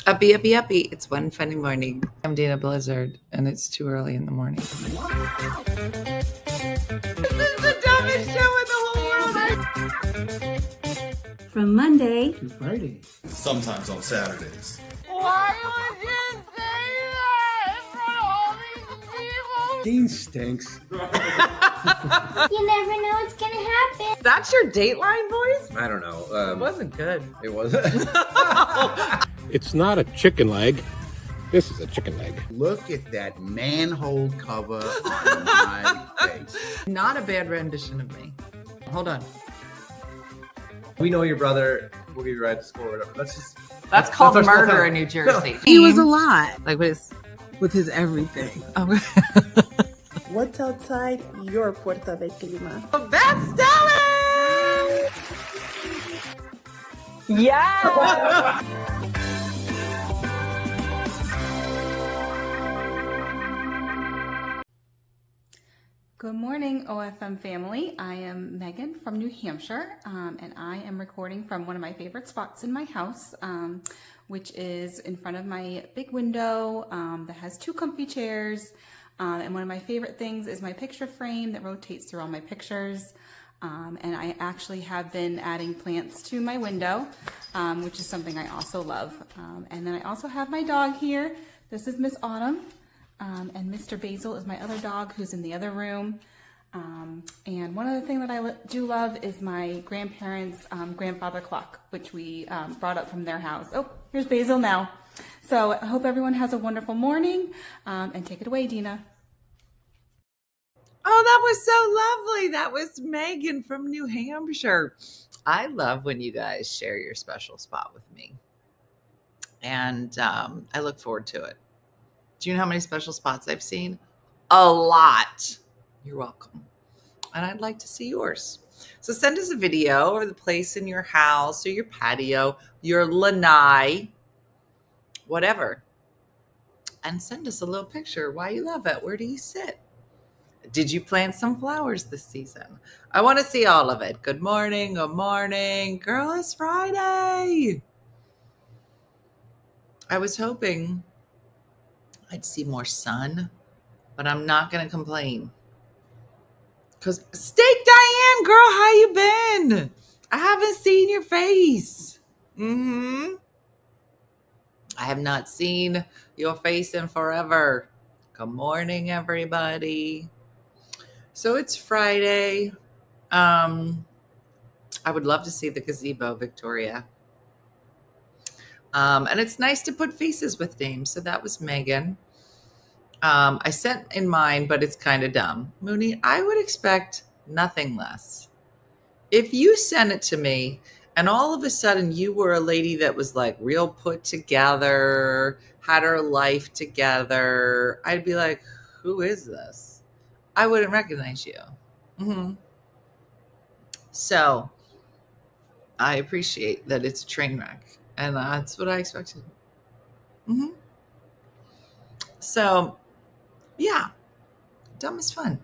Uppy, uppy, uppy. It's one funny morning. I'm Dana Blizzard, and it's too early in the morning. This is the dumbest show in the whole world. From Monday to Friday. Sometimes on Saturdays. Why would you say that in front of all these people? Dean stinks. You never know what's gonna happen. That's your Dateline voice? I don't know. It wasn't good. It wasn't. It's not a chicken leg. This is a chicken leg. Look at that manhole cover on my face. Not a bad rendition of me. Hold on. We know your brother. We'll give you a ride to school or whatever. That's called our school murder time. in New Jersey. He was a lot Like what is? with his everything. Oh. What's outside your Puerto de Clima? That's Stellan! Yeah! Good morning, OFM family. I am Megan from New Hampshire, and I am recording from one of my favorite spots in my house, which is in front of my big window that has two comfy chairs. And one of my favorite things is my picture frame that rotates through all my pictures. And I actually have been adding plants to my window, which is something I also love. And then I also have my dog here. This is Miss Autumn. And Mr. Basil is my other dog who's in the other room. And one other thing that I do love is my grandparents' grandfather clock, which we brought up from their house. Oh, here's Basil now. So I hope everyone has a wonderful morning, and take it away, Dina. Oh, that was so lovely. That was Megan from New Hampshire. I love when you guys share your special spot with me. And I look forward to it. Do you know how many special spots I've seen? A lot. You're welcome. And I'd like to see yours. So send us a video or the place in your house or your patio, your lanai, whatever. And send us a little picture. Why you love it. Where do you sit? Did you plant some flowers this season? I want to see all of it. Good morning. Good morning. Girl, it's Friday. I was hoping I'd see more sun, but I'm not going to complain. Because Steak Diane, girl, how you been? I haven't seen your face. I have not seen your face in forever. Good morning, everybody. So it's Friday. I would love to see the gazebo, Victoria. And it's nice to put faces with names. So that was Megan. I sent in mine, but it's kind of dumb. Mooney, I would expect nothing less. If you sent it to me and all of a sudden you were a lady that was like real put together, had her life together, I'd be like, who is this? I wouldn't recognize you. So I appreciate that it's a train wreck. And that's what I expected. So, yeah, dumb is fun.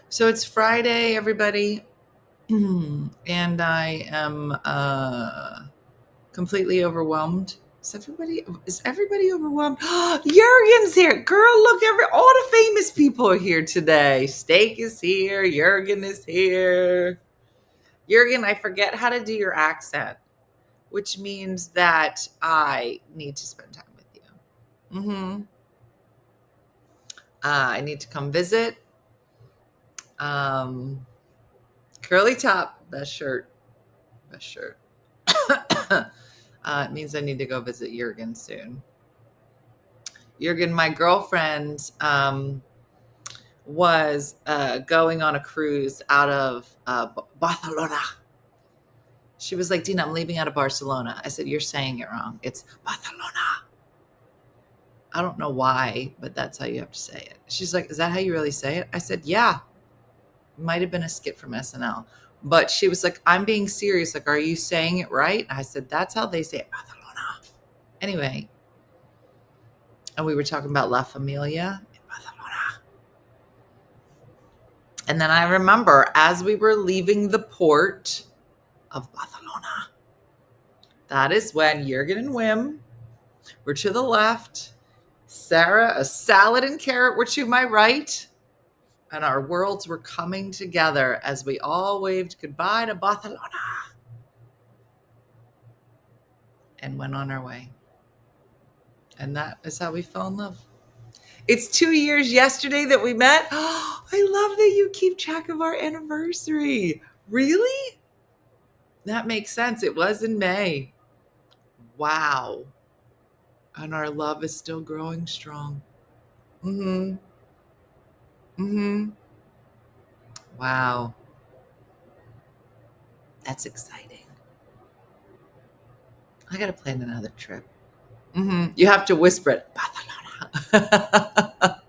So it's Friday, everybody. And I am completely overwhelmed. Is everybody overwhelmed? Jurgen's here. Girl, look, all the famous people are here today. Steak is here. Jurgen is here. Jurgen, I forget how to do your accent, which means that I need to spend time with you. I need to come visit. Curly top, best shirt. It means I need to go visit Jurgen soon. Jurgen, my girlfriend, was going on a cruise out of Barcelona. She was like, Dina, I'm leaving out of Barcelona. I said, you're saying it wrong. It's Barcelona. I don't know why, but that's how you have to say it. She's like, is that how you really say it? I said, yeah. Might have been a skit from SNL. But she was like, I'm being serious. Like, are you saying it right? I said, that's how they say it. Barcelona. Anyway. And we were talking about La Familia in Barcelona. And then I remember as we were leaving the port of Barcelona, That is when Jurgen and Wim were to the left. Sarah, a salad and carrot were to my right. And our worlds were coming together as we all waved goodbye to Barcelona and went on our way. And that is how we fell in love. It's 2 years yesterday that we met. Oh, I love that you keep track of our anniversary. Really? That makes sense. It was in May. Wow. And our love is still growing strong. Mm-hmm. Mm-hmm. Wow. That's exciting. I got to plan another trip. Mm-hmm. You have to whisper it. Barcelona.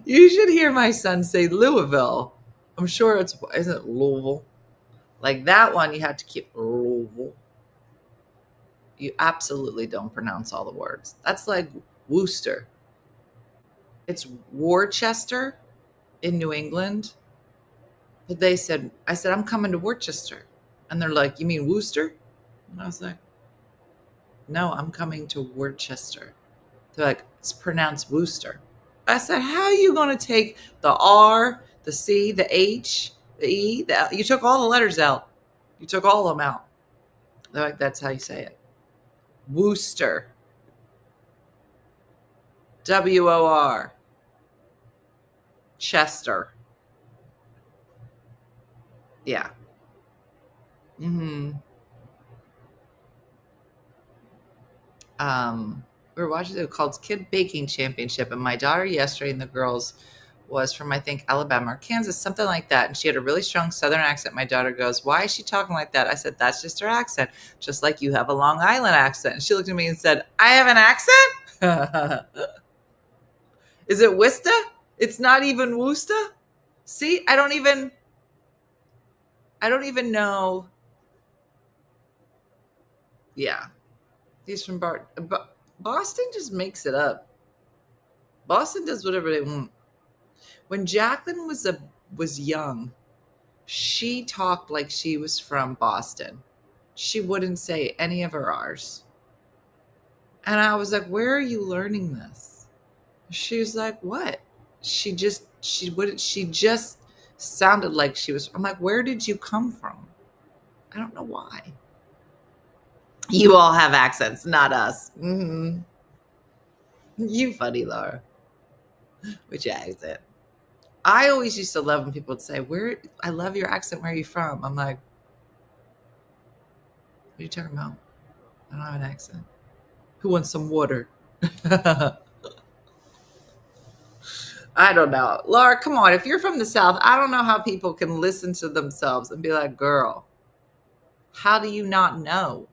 You should hear my son say Louisville. I'm sure isn't Louisville? Like that one, you have to keep Louisville. You absolutely don't pronounce all the words. That's like Worcester. It's Worcester in New England. But I said, I'm coming to Worcester. And they're like, you mean Worcester? And I was like, no, I'm coming to Worcester. They're like, it's pronounced Worcester. I said, how are you going to take the R, the C, the H, the E, the L? You took all the letters out. You took all of them out. They're like, that's how you say it. Worcester. W-O-R. Chester. Yeah. Mm-hmm. We were watching it called Kid Baking Championship, and my daughter yesterday and the girls was from, I think, Alabama or Kansas, something like that. And she had a really strong Southern accent. My daughter goes, why is she talking like that? I said, that's just her accent, just like you have a Long Island accent. And she looked at me and said, I have an accent? Is it Worcester? It's not even Worcester? See, I don't even know. Yeah. He's from Boston just makes it up. Boston does whatever they want. When Jacqueline was young, she talked like she was from Boston. She wouldn't say any of her R's. And I was like, where are you learning this? She was like, what? She just sounded like she was. I'm like, where did you come from? I don't know why. You all have accents, not us. Mm-hmm. You funny, Laura. Which accent? I always used to love when people would say, I love your accent. Where are you from? I'm like, what are you talking about? I don't have an accent. Who wants some water? I don't know. Laura, come on. If you're from the South, I don't know how people can listen to themselves and be like, girl, how do you not know?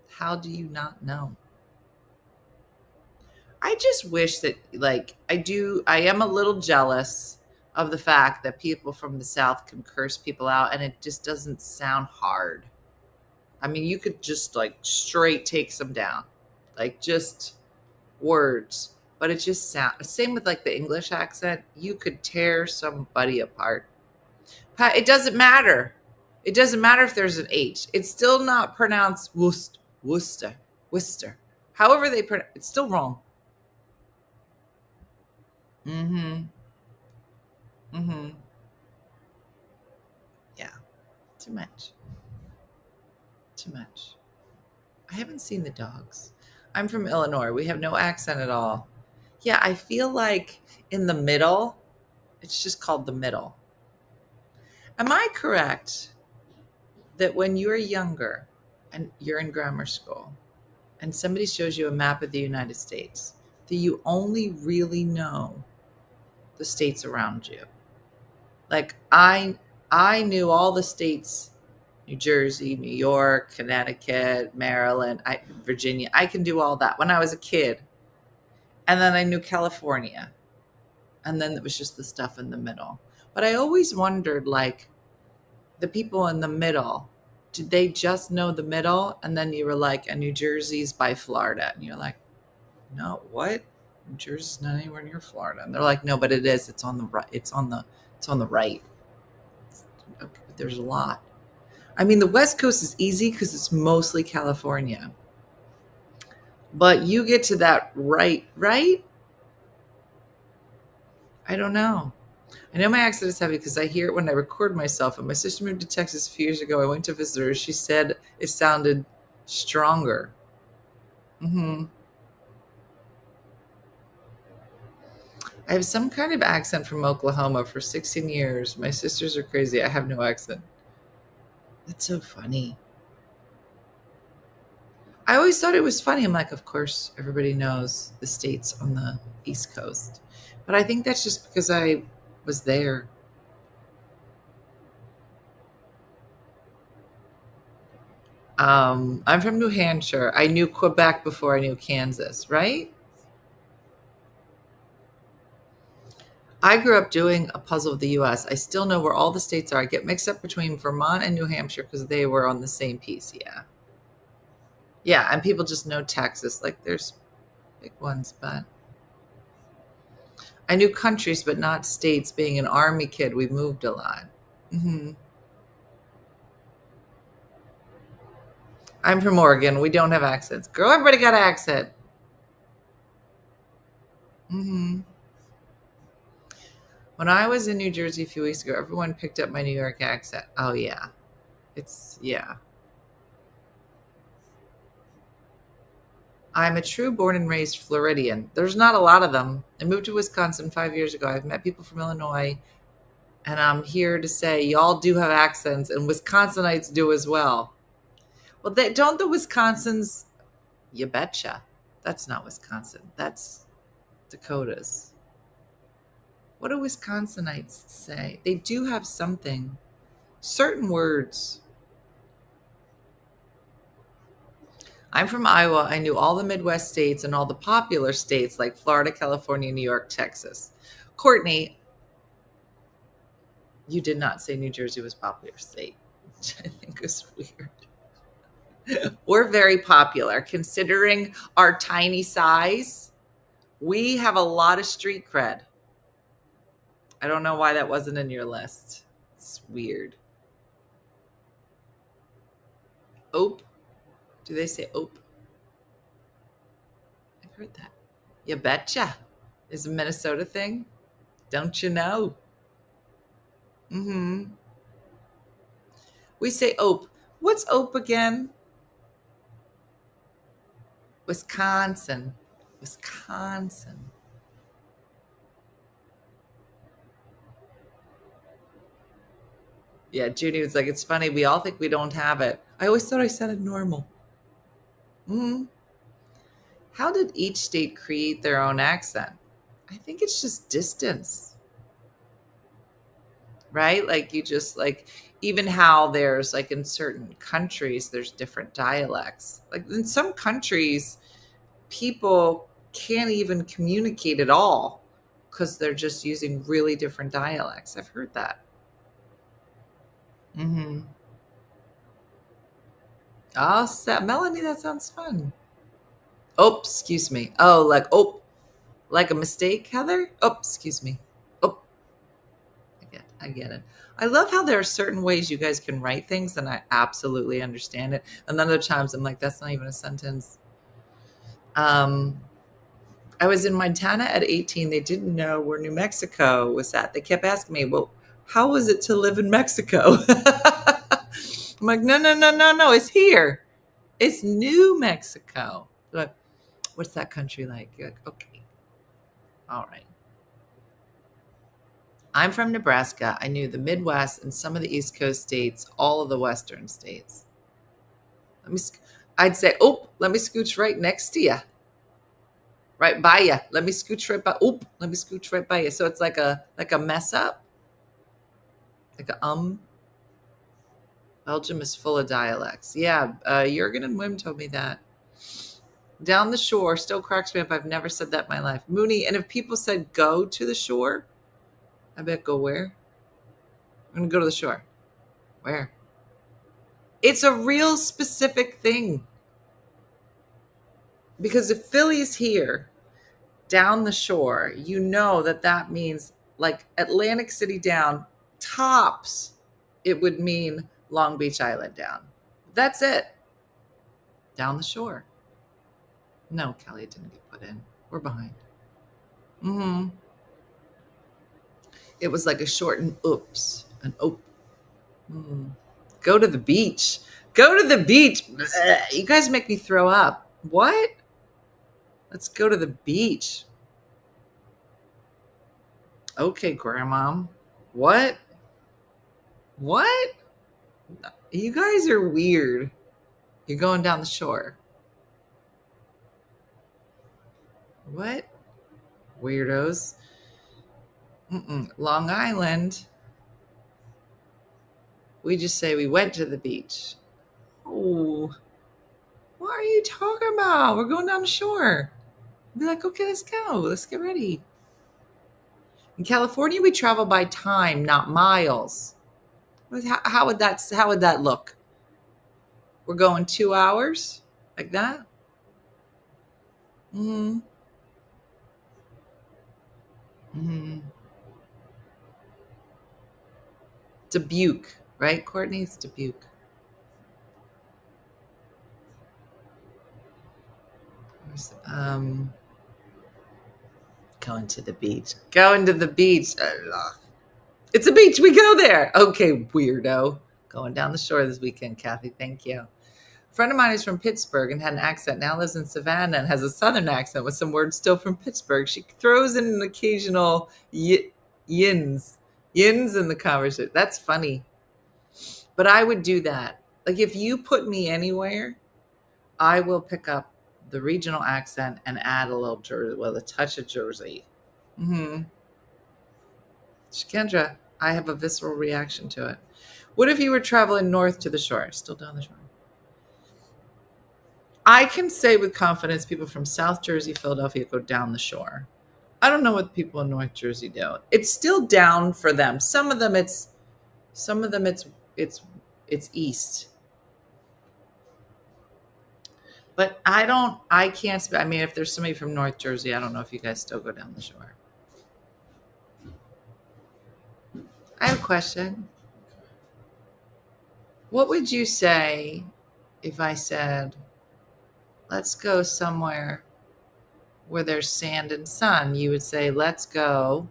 How do you not know? I just wish that, like, I am a little jealous of the fact that people from the South can curse people out and it just doesn't sound hard. I mean, you could just like straight take some down, like just words, but it just sounds, same with like the English accent. You could tear somebody apart. It doesn't matter. It doesn't matter if there's an H. It's still not pronounced Worcester. However they pronounce it's still wrong. Mm-hmm. Mm-hmm. Yeah. Too much. I haven't seen the dogs. I'm from Illinois. We have no accent at all. Yeah, I feel like in the middle, it's just called the middle. Am I correct that when you're younger and you're in grammar school and somebody shows you a map of the United States, that you only really know the states around you? Like I knew all the states, New Jersey, New York, Connecticut, Maryland, Virginia. I can do all that when I was a kid. And then I knew California. And then it was just the stuff in the middle. But I always wondered, like, the people in the middle, did they just know the middle? And then you were like, and New Jersey's by Florida. And you're like, no, what? New Jersey's not anywhere near Florida. And they're like, no, but it is. It's on the right. It's on the right. Okay, but there's a lot. I mean, the West Coast is easy because it's mostly California. But you get to that right? I don't know. I know my accent is heavy because I hear it when I record myself. And my sister moved to Texas a few years ago. I went to visit her. She said it sounded stronger. I have some kind of accent from Oklahoma for 16 years. My sisters are crazy. I have no accent. That's so funny. I always thought it was funny. I'm like, of course, everybody knows the states on the East Coast. But I think that's just because I was there. I'm from New Hampshire. I knew Quebec before I knew Kansas, right? I grew up doing a puzzle of the US. I still know where all the states are. I get mixed up between Vermont and New Hampshire because they were on the same piece. Yeah. Yeah. And people just know Texas. Like there's big ones, but I knew countries, but not states. Being an Army kid, we moved a lot. I'm from Oregon. We don't have accents. Girl, everybody got an accent. When I was in New Jersey a few weeks ago, everyone picked up my New York accent. Oh, yeah. Yeah. I'm a true born and raised Floridian. There's not a lot of them. I moved to Wisconsin 5 years ago. I've met people from Illinois, and I'm here to say y'all do have accents, and Wisconsinites do as well. Well, don't the Wisconsins? You betcha. That's not Wisconsin. That's Dakotas. What do Wisconsinites say? They do have something. Certain words. I'm from Iowa. I knew all the Midwest states and all the popular states like Florida, California, New York, Texas. Courtney, you did not say New Jersey was a popular state, which I think is weird. We're very popular. Considering our tiny size, we have a lot of street cred. I don't know why that wasn't in your list. It's weird. Ope. Do they say ope? I've heard that. You betcha. Is a Minnesota thing? Don't you know? We say ope. What's ope again? Wisconsin. Yeah, Judy was like, it's funny. We all think we don't have it. I always thought I sounded normal. How did each state create their own accent? I think it's just distance. Right? Like you just like, even how there's like in certain countries, there's different dialects. Like in some countries, people can't even communicate at all because they're just using really different dialects. I've heard that. Oh, Melanie, that sounds fun. Oh, excuse me. Oh, like a mistake, Heather? Oh, excuse me. Oh, I get it. I love how there are certain ways you guys can write things, and I absolutely understand it. And then other times I'm like, that's not even a sentence. I was in Montana at 18. They didn't know where New Mexico was at. They kept asking me, well, how was it to live in Mexico? I'm like, no. It's here. It's New Mexico. They're like, what's that country like? You're like, okay. All right. I'm from Nebraska. I knew the Midwest and some of the East Coast states, all of the Western states. I'd say, let me scooch right next to you. Right by you. Let me scooch right by. Let me scooch right by you. So it's like a mess up. Like a Belgium is full of dialects. Yeah, Jurgen and Wim told me that. Down the shore still cracks me up. I've never said that in my life. Mooney, and if people said go to the shore, I bet go where? I'm going to go to the shore. Where? It's a real specific thing. Because if Philly's here, down the shore, you know that means like Atlantic City down, tops, it would mean Long Beach Island down. That's it. Down the shore. No, Kelly, it didn't get put in. We're behind. It was like a shortened oops. An oop. Go to the beach. Go to the beach. Blech. You guys make me throw up. What? Let's go to the beach. Okay, Grandma. What? What? You guys are weird. You're going down the shore. What? Weirdos. Long Island. We just say we went to the beach. Oh, what are you talking about? We're going down the shore. Be like, okay, let's go. Let's get ready. In California, we travel by time, not miles. How would that look? We're going 2 hours like that. Dubuque, right, Courtney? It's Dubuque. Going to the beach. Going to the beach. It's a beach. We go there. Okay, weirdo. Going down the shore this weekend, Kathy. Thank you. A friend of mine is from Pittsburgh and had an accent. Now lives in Savannah and has a southern accent with some words still from Pittsburgh. She throws in an occasional yins in the conversation. That's funny. But I would do that. Like if you put me anywhere, I will pick up the regional accent and add a little Jersey, a touch of Jersey. Shikendra, I have a visceral reaction to it. What if you were traveling north to the shore? Still down the shore. I can say with confidence people from South Jersey, Philadelphia go down the shore. I don't know what people in North Jersey do. It's still down for them. Some of them it's east. But I can't, I mean, if there's somebody from North Jersey, I don't know if you guys still go down the shore. I have a question. What would you say if I said, let's go somewhere where there's sand and sun? You would say, let's go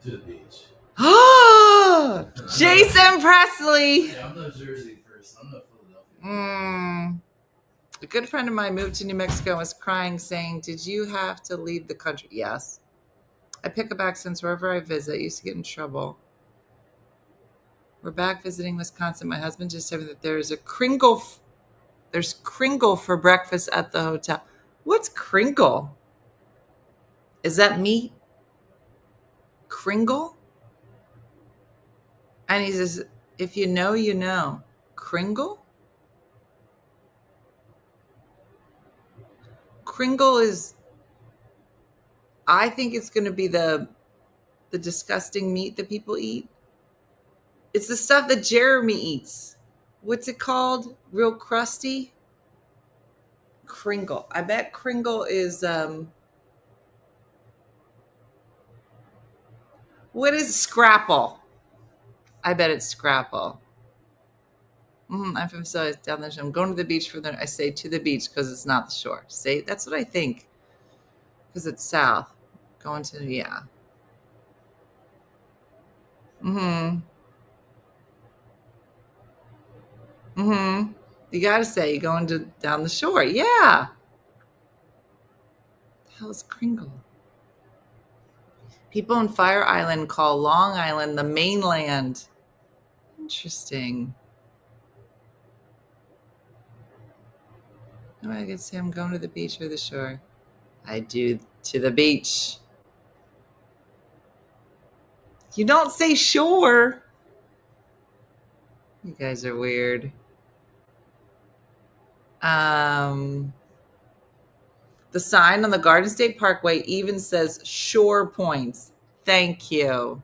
To the beach. Oh, Jason Presley. Yeah, I'm not Jersey first. I'm not Philadelphia. A good friend of mine moved to New Mexico and was crying, saying, did you have to leave the country? Yes. I pick up accents wherever I visit. I used to get in trouble. We're back visiting Wisconsin. My husband just said that there's Kringle for breakfast at the hotel. What's Kringle? Is that meat? Kringle? And he says, if you know, you know. Kringle? Kringle is, I think it's going to be the disgusting meat that people eat. It's the stuff that Jeremy eats. What's it called? Real crusty? Kringle. I bet Kringle is, what is Scrapple? I bet it's Scrapple. I'm from down there. I'm going to the beach I say to the beach because it's not the shore. Say, that's what I think. Because it's south. Going to, yeah. You got to say, you're going down the shore. Yeah. The hell is Kringle? People in Fire Island call Long Island the mainland. Interesting. Oh, I can say I'm going to the beach or the shore. I do to the beach. You don't say shore. You guys are weird. The sign on the Garden State Parkway even says Shore Points. Thank you.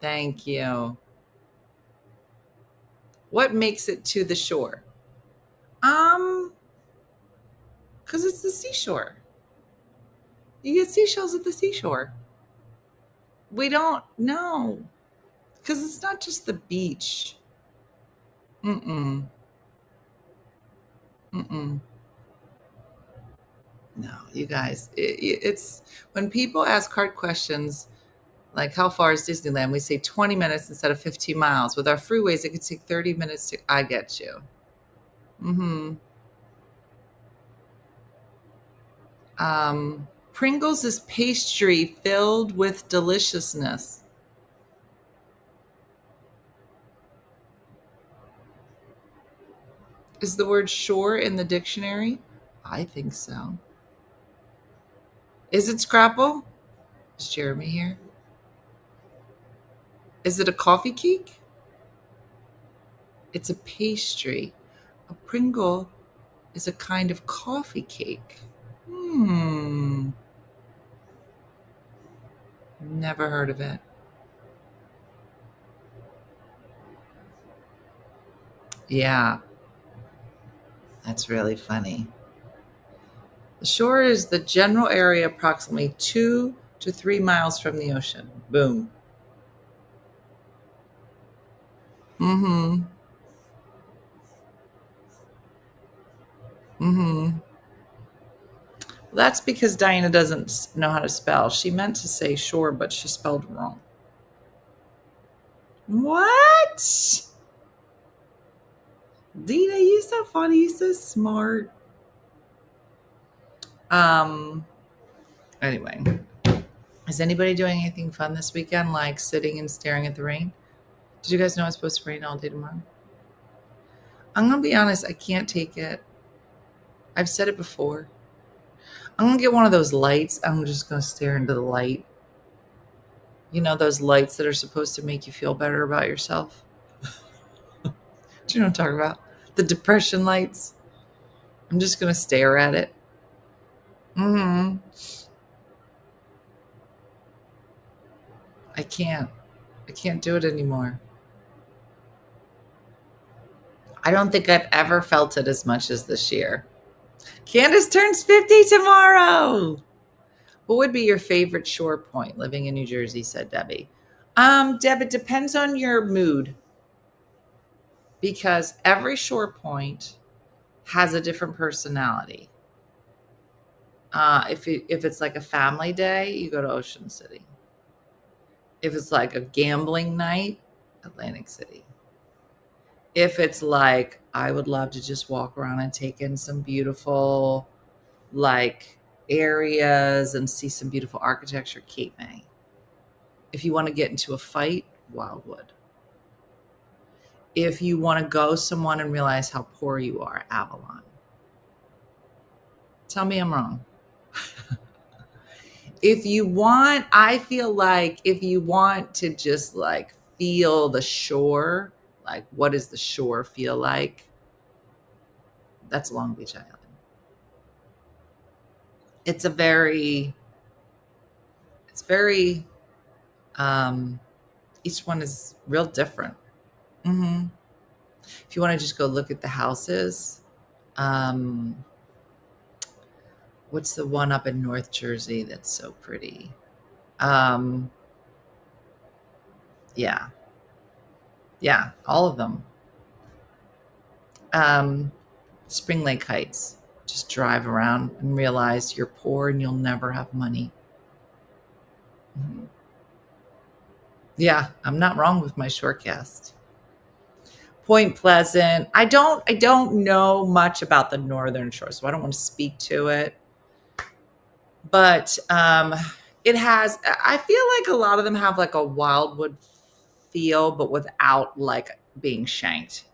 Thank you. What makes it to the shore? Because it's the seashore. You get seashells at the seashore. We don't know. Because it's not just the beach. Mm-mm. Mm-mm. No, you guys, it's when people ask hard questions like how far is Disneyland, we say 20 minutes instead of 15 miles. With our freeways, it could take 30 minutes to. I get you. Mm-hmm. Pringles is pastry filled with deliciousness. Is the word shore in the dictionary? I think so. Is it Scrapple? Is Jeremy here? Is it a coffee cake? It's a pastry. A Pringle is a kind of coffee cake. Never heard of it. Yeah, that's really funny. The shore is the general area approximately 2 to 3 miles from the ocean. Boom. Mm-hmm. Mm-hmm. Well, that's because Diana doesn't know how to spell. She meant to say shore, but she spelled wrong. What? Dina, you're so funny. You're so smart. Anyway, is anybody doing anything fun this weekend, like sitting and staring at the rain? Did you guys know it's supposed to rain all day tomorrow? I'm going to be honest, I can't take it. I've said it before. I'm going to get one of those lights. I'm just going to stare into the light. You know, those lights that are supposed to make you feel better about yourself? Do you know what I'm talking about? The depression lights. I'm just going to stare at it. Mm-hmm. I can't do it anymore. I don't think I've ever felt it as much as this year. Candace turns 50 tomorrow. What would be your favorite shore point living in New Jersey, said Debbie. Deb, it depends on your mood. Because every shore point has a different personality. If it's like a family day, you go to Ocean City. If it's like a gambling night, Atlantic City. If it's like, I would love to just walk around and take in some beautiful, like, areas and see some beautiful architecture, Cape May. If you want to get into a fight, Wildwood. If you want to go someone and realize how poor you are, Avalon. Tell me I'm wrong. If you want, I feel like if you want to just like feel the shore, like what does the shore feel like? That's Long Beach Island. It's very, each one is real different. Mm-hmm. If you want to just go look at the houses, what's the one up in North Jersey that's so pretty? Yeah, all of them. Spring Lake Heights. Just drive around and realize you're poor and you'll never have money. Mm-hmm. Yeah, I'm not wrong with my shortcast. Point Pleasant. I don't know much about the Northern Shore, so I don't want to speak to it. But it has, I feel like a lot of them have like a Wildwood feel, but without like being shanked.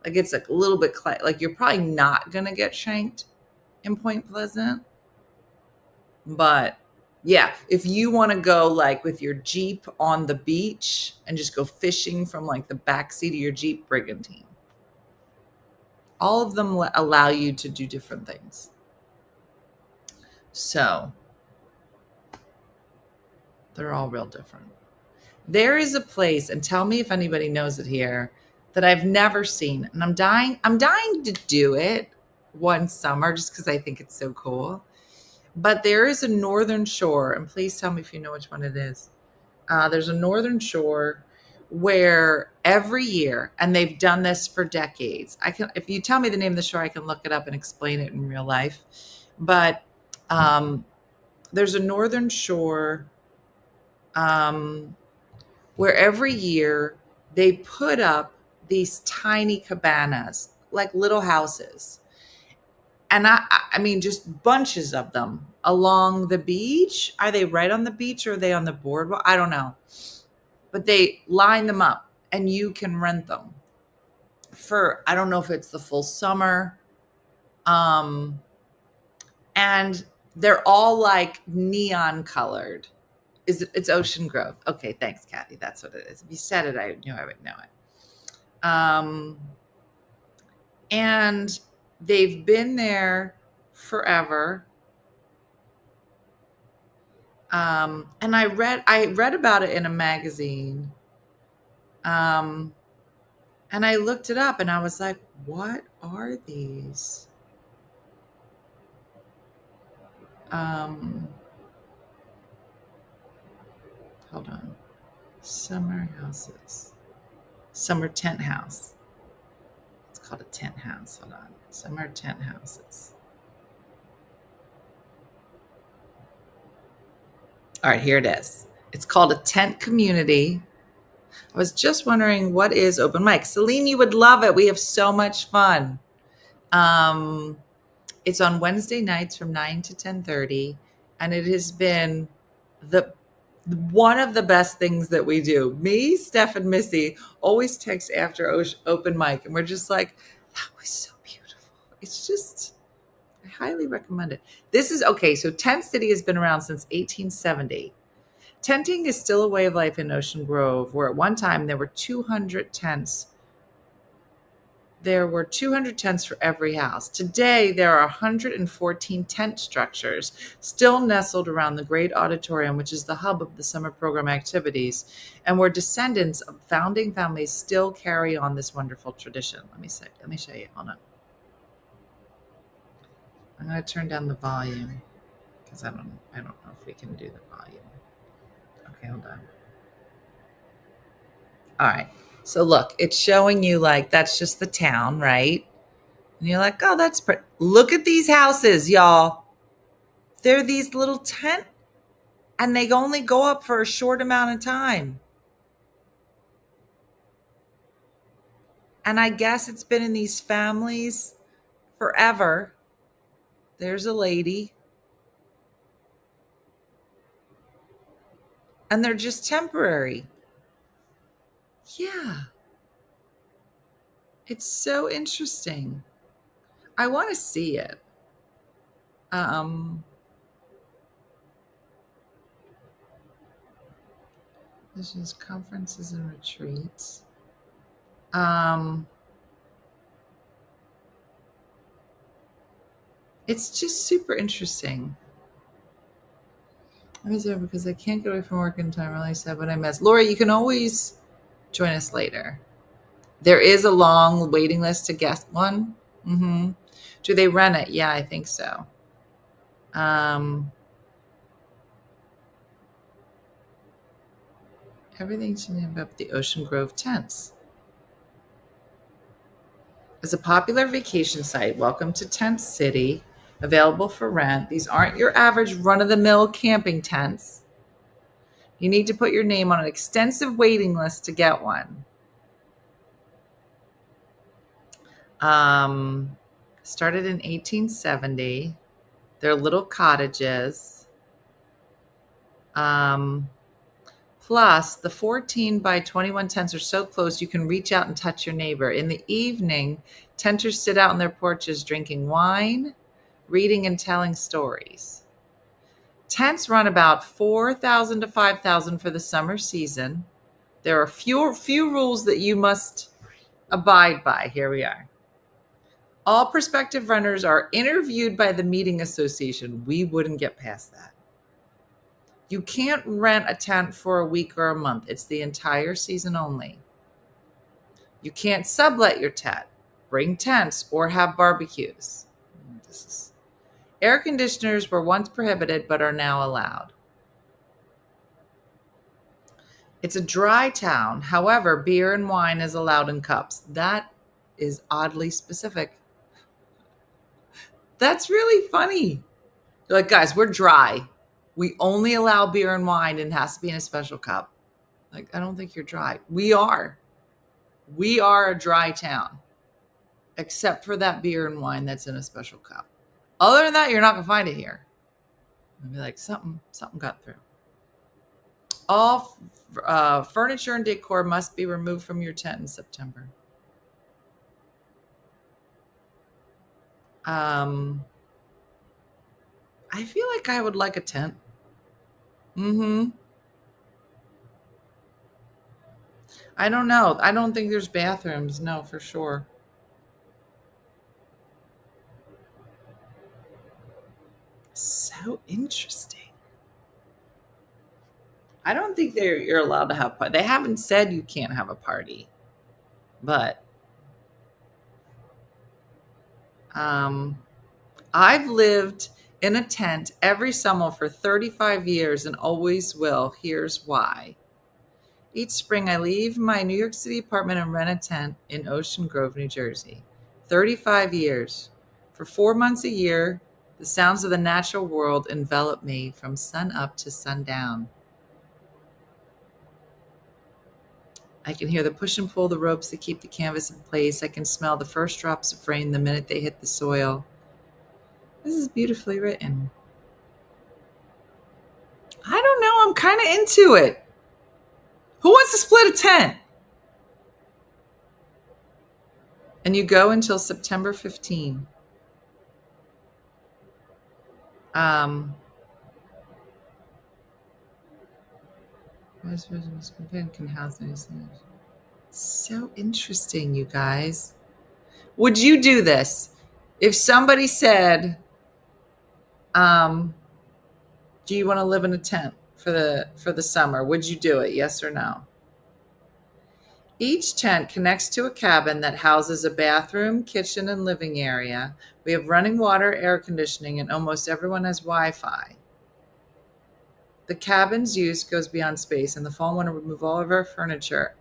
Like it's like a little bit like you're probably not going to get shanked in Point Pleasant. But yeah, if you want to go like with your Jeep on the beach and just go fishing from like the backseat of your Jeep, Brigantine. All of them allow you to do different things. So they're all real different. There is a place, and tell me if anybody knows it here, that I've never seen. And I'm dying to do it one summer just because I think it's so cool. But there is a Northern Shore, and please tell me if you know which one it is. There's a Northern Shore where every year, and they've done this for decades. If you tell me the name of the shore, I can look it up and explain it in real life. But there's a northern shore where every year they put up these tiny cabanas, like little houses. And I mean, just bunches of them along the beach. Are they right on the beach or are they on the boardwalk? I don't know. But they line them up and you can rent them for, I don't know if it's the full summer. And they're all like neon colored. It's Ocean Grove. Okay, thanks, Kathy. That's what it is. If you said it, I knew I would know it. And they've been there forever. And I read about it in a magazine. And I looked it up and I was like, what are these? Hold on. Summer houses. Summer tent house. It's called a tent house. Hold on. Summer tent houses. All right, here it is. It's called a tent community. I was just wondering, what is open mic? Celine, you would love it. We have so much fun. It's on Wednesday nights from 9 to 10:30, and it has been one of the best things that we do. Me, Steph, and Missy always text after open mic, and we're just like, that was so beautiful. It's just, I highly recommend it. This is, okay, so Tent City has been around since 1870. Tenting is still a way of life in Ocean Grove, where at one time there were 200 tents. There were 200 tents for every house. Today, there are 114 tent structures still nestled around the great auditorium, which is the hub of the summer program activities, and where descendants of founding families still carry on this wonderful tradition. Let me show you. Hold on. I'm going to turn down the volume because I don't know if we can do the volume. Okay, hold on. All right. So look, it's showing you like that's just the town, right? And you're like, oh, that's pretty. Look at these houses, y'all. They're these little tent, and they only go up for a short amount of time. And I guess it's been in these families forever. There's a lady. And they're just temporary. Yeah. It's so interesting. I want to see it. This is conferences and retreats. It's just super interesting. Let me say, because I can't get away from work in time. I really said what I missed. Laura, you can always join us later. There is a long waiting list to guest one. Mm-hmm. Do they rent it? Yeah, I think so. Everything's about the Ocean Grove tents. It's a popular vacation site. Welcome to Tent City. Available for rent. These aren't your average run-of-the-mill camping tents. You need to put your name on an extensive waiting list to get one. Started in 1870. They're little cottages. Plus, the 14 by 21 tents are so close you can reach out and touch your neighbor. In the evening, tenters sit out on their porches drinking wine, reading, and telling stories. Tents run about $4,000 to $5,000 for the summer season. There are few rules that you must abide by. Here we are. All prospective renters are interviewed by the meeting association. We wouldn't get past that. You can't rent a tent for a week or a month. It's the entire season only. You can't sublet your tent, bring tents, or have barbecues. Air conditioners were once prohibited but are now allowed. It's a dry town. However, beer and wine is allowed in cups. That is oddly specific. That's really funny. They're like, guys, we're dry. We only allow beer and wine and it has to be in a special cup. Like, I don't think you're dry. We are. We are a dry town, except for that beer and wine that's in a special cup. Other than that, you're not going to find it here. I'll be like, something got through. All furniture and decor must be removed from your tent in September. I feel like I would like a tent. I don't know. I don't think there's bathrooms. No, for sure. So interesting. I don't think you're allowed to have. They haven't said you can't have a party, but I've lived in a tent every summer for 35 years and always will. Here's why. Each spring, I leave my New York City apartment and rent a tent in Ocean Grove, New Jersey. 35 years. For 4 months a year, the sounds of the natural world envelop me from sun up to sundown. I can hear the push and pull of the ropes that keep the canvas in place. I can smell the first drops of rain the minute they hit the soil. This is beautifully written. I don't know. I'm kind of into it. Who wants to split a tent? And you go until September 15. So interesting, you guys. Would you do this? If somebody said, do you want to live in a tent for the summer? Would you do it? Yes or no? Each tent connects to a cabin that houses a bathroom, kitchen, and living area. We have running water, air conditioning, and almost everyone has Wi-Fi. The cabin's use goes beyond space. In the fall and winter, we remove all of our furniture.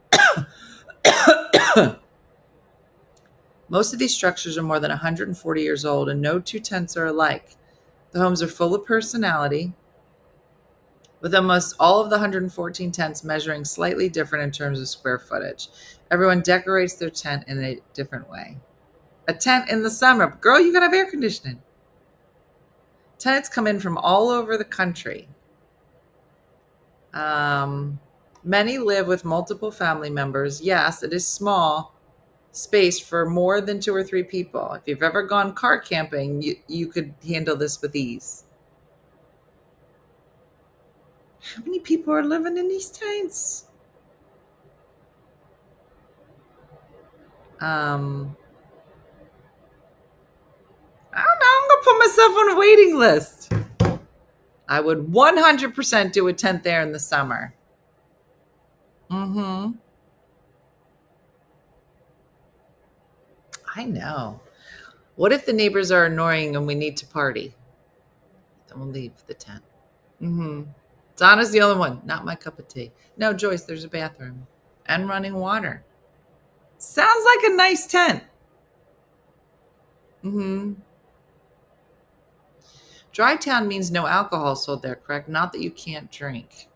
Most of these structures are more than 140 years old, and no two tents are alike. The homes are full of personality, with almost all of the 114 tents measuring slightly different in terms of square footage. Everyone decorates their tent in a different way. A tent in the summer. Girl, you gotta have air conditioning. Tenants come in from all over the country. Many live with multiple family members. Yes, it is small space for more than 2 or 3 people. If you've ever gone car camping, you could handle this with ease. How many people are living in these tents? I don't know. I'm going to put myself on a waiting list. I would 100% do a tent there in the summer. I know. What if the neighbors are annoying and we need to party? Then we'll leave the tent. Donna's the only one. Not my cup of tea. No, Joyce, there's a bathroom and running water. Sounds like a nice tent. Dry town means no alcohol sold there, correct? Not that you can't drink.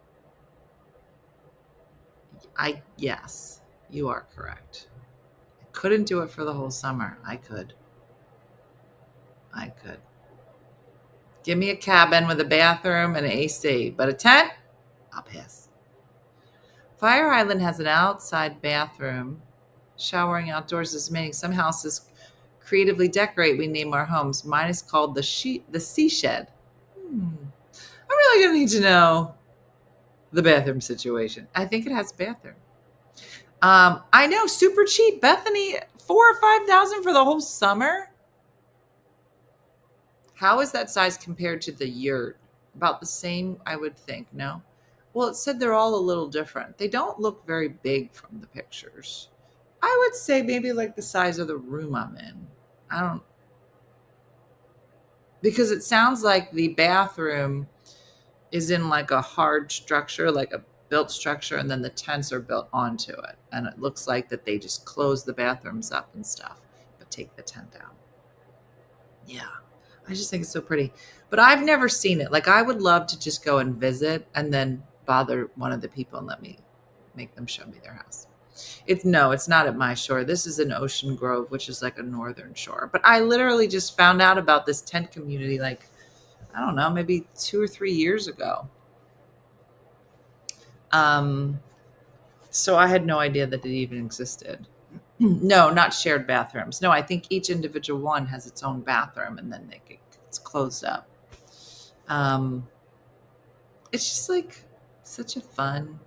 Yes, you are correct. I couldn't do it for the whole summer. I could. Give me a cabin with a bathroom and an AC, but a tent? I'll pass. Fire Island has an outside bathroom. Showering outdoors is amazing. Some houses creatively decorate. We name our homes. Mine is called the Sea Shed. I'm really going to need to know the bathroom situation. I think it has a bathroom. I know, super cheap. Bethany, $4,000 or $5,000 for the whole summer. How is that size compared to the yurt? About the same, I would think. No. Well, it said they're all a little different. They don't look very big from the pictures. I would say maybe like the size of the room I'm in. Because it sounds like the bathroom is in like a hard structure, like built structure, and then the tents are built onto it. And it looks like that they just close the bathrooms up and stuff, but take the tent down. Yeah. I just think it's so pretty. But I've never seen it. Like, I would love to just go and visit and then bother one of the people and let me make them show me their house. It's not at my shore. This is in Ocean Grove, which is like a northern shore. But I literally just found out about this tent community, like, I don't know, maybe 2 or 3 years ago. So I had no idea that it even existed. No, not shared bathrooms. No, I think each individual one has its own bathroom, and then it's closed up. It's just like such a fun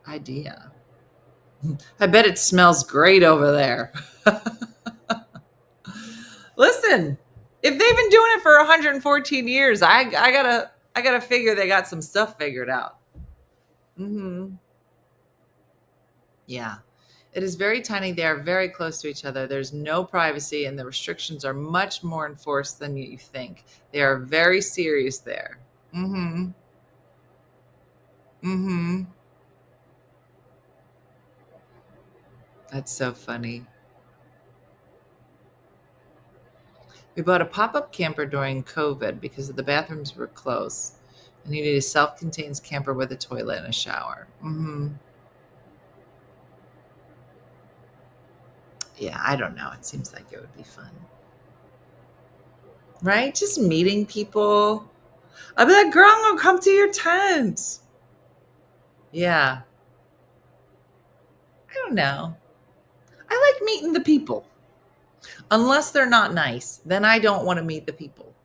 idea. I bet it smells great over there. Listen, if they've been doing it for 114 years, I gotta figure they got some stuff figured out. Yeah. It is very tiny. They are very close to each other. There's no privacy, and the restrictions are much more enforced than you think. They are very serious there. That's so funny. We bought a pop-up camper during COVID because the bathrooms were close. I needed a self-contained camper with a toilet and a shower. Yeah, I don't know. It seems like it would be fun. Right? Just meeting people. I'd be like, girl, I'm going to come to your tent. Yeah. I don't know. I like meeting the people. Unless they're not nice, then I don't want to meet the people.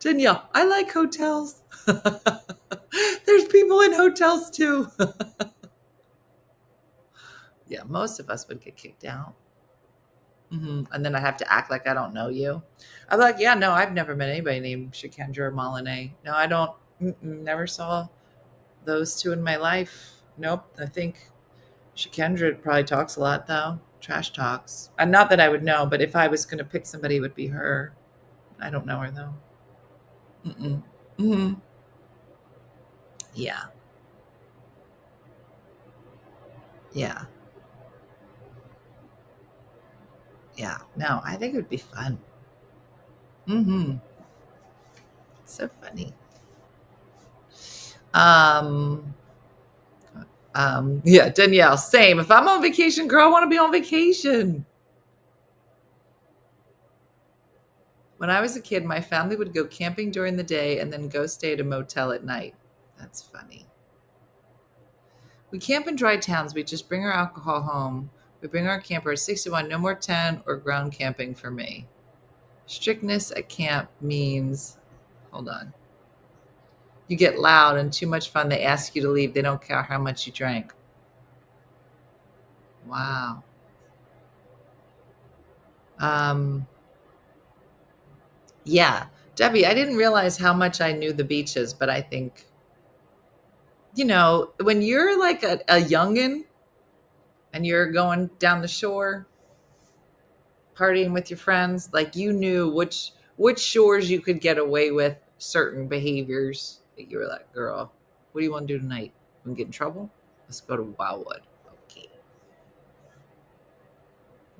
Danielle, I like hotels. There's people in hotels too. Yeah, most of us would get kicked out. And then I have to act like I don't know you. I'm like, yeah, no, I've never met anybody named Shikendra or Molinay. No, I don't. Never saw those two in my life. Nope. I think Shikendra probably talks a lot, though. Trash talks. And not that I would know, but if I was going to pick somebody, it would be her. I don't know her, though. Yeah. Yeah. Yeah. No, I think it would be fun. It's so funny. Yeah, Danielle, same. If I'm on vacation, girl, I want to be on vacation. When I was a kid, my family would go camping during the day and then go stay at a motel at night. That's funny. We camp in dry towns. We just bring our alcohol home. We bring our camper at 61. No more tent or ground camping for me. Strictness at camp means, hold on. You get loud and too much fun. They ask you to leave. They don't care how much you drank. Wow. Yeah. Debbie, I didn't realize how much I knew the beaches, but I think, when you're like a youngin' and you're going down the shore, partying with your friends, like you knew which shores you could get away with certain behaviors. You were like, girl, what do you want to do tonight? Want to get in trouble? Let's go to Wildwood. Okay.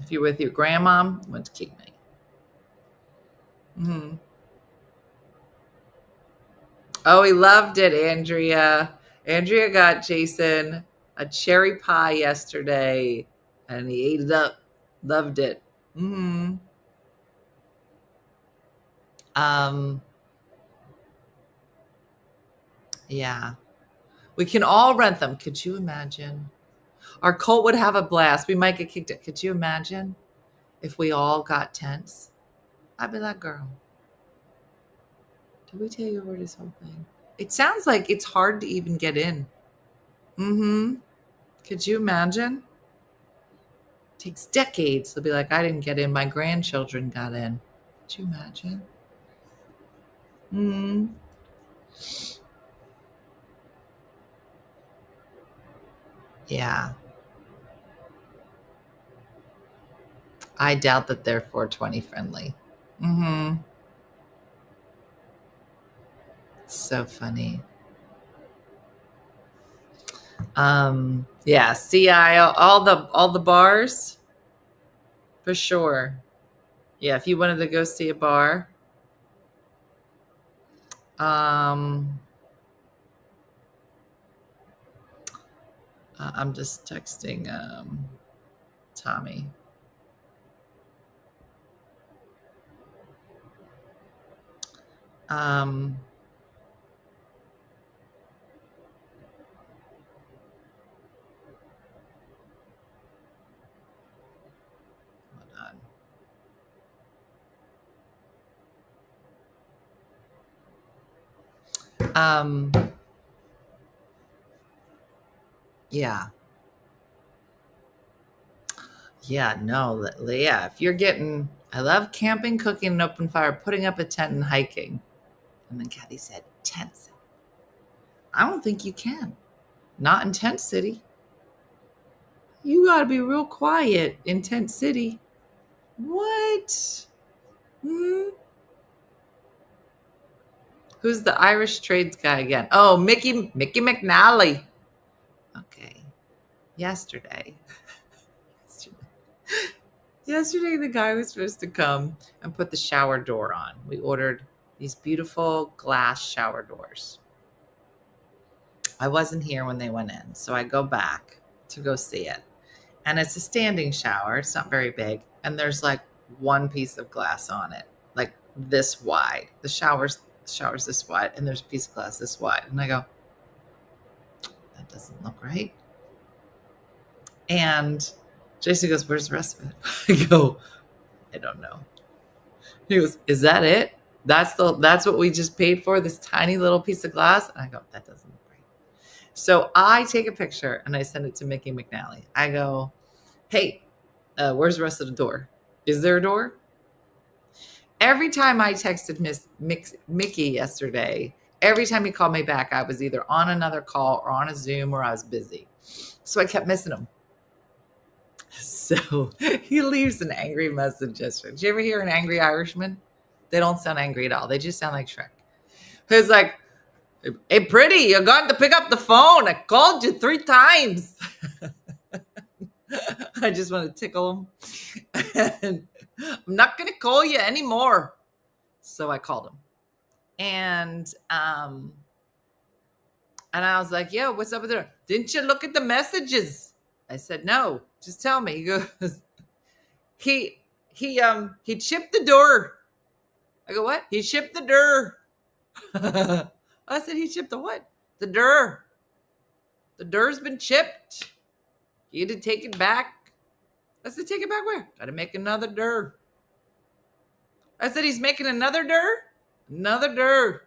If you're with your grandmom, went to cake night. Oh, he loved it, Andrea. Andrea got Jason a cherry pie yesterday, and he ate it up. Loved it. Yeah. We can all rent them. Could you imagine? Our cult would have a blast. We might get kicked out. Could you imagine if we all got tents? I'd be like, girl, did we tell you over this whole thing? It sounds like it's hard to even get in. Could you imagine? It takes decades. They'll be like, I didn't get in. My grandchildren got in. Could you imagine? Yeah. I doubt that they're 420 friendly. So funny. Yeah, CI, all the bars for sure. Yeah, if you wanted to go see a bar, I'm just texting Tommy. Hold on. Yeah. Yeah, no, yeah. If you're getting, I love camping, cooking, an open fire, putting up a tent, and hiking. And then Kathy said, Tent City. I don't think you can. Not in Tent City. You got to be real quiet in Tent City. What? Who's the Irish trades guy again? Oh, Mickey McNally. Okay. Yesterday, the guy was supposed to come and put the shower door on. We ordered these beautiful glass shower doors. I wasn't here when they went in, so I go back to go see it. And it's a standing shower. It's not very big. And there's like one piece of glass on it, like this wide. The shower's this wide, and there's a piece of glass this wide. And I go, that doesn't look right. And Jason goes, where's the rest of it? I go, I don't know. He goes, is that it? That's what we just paid for, this tiny little piece of glass? And I go, that doesn't look right. So I take a picture and I send it to Mickey McNally. I go, hey, where's the rest of the door? Is there a door? Every time I texted Mickey yesterday, every time he called me back, I was either on another call or on a Zoom or I was busy. So I kept missing him. So he leaves an angry message yesterday. Did you ever hear an angry Irishman? They don't sound angry at all. They just sound like Shrek. He's like, hey, pretty, you got to pick up the phone. I called you 3 times. I just want to tickle him. And I'm not going to call you anymore. So I called him. And I was like, yo, what's up with there? Didn't you look at the messages? I said, no, just tell me. He goes, he chipped the door. I go, what? He chipped the door. I said, he chipped the what? The door. The door's been chipped. You had to take it back. I said, take it back where? Got to make another door. I said, he's making another door? Another door.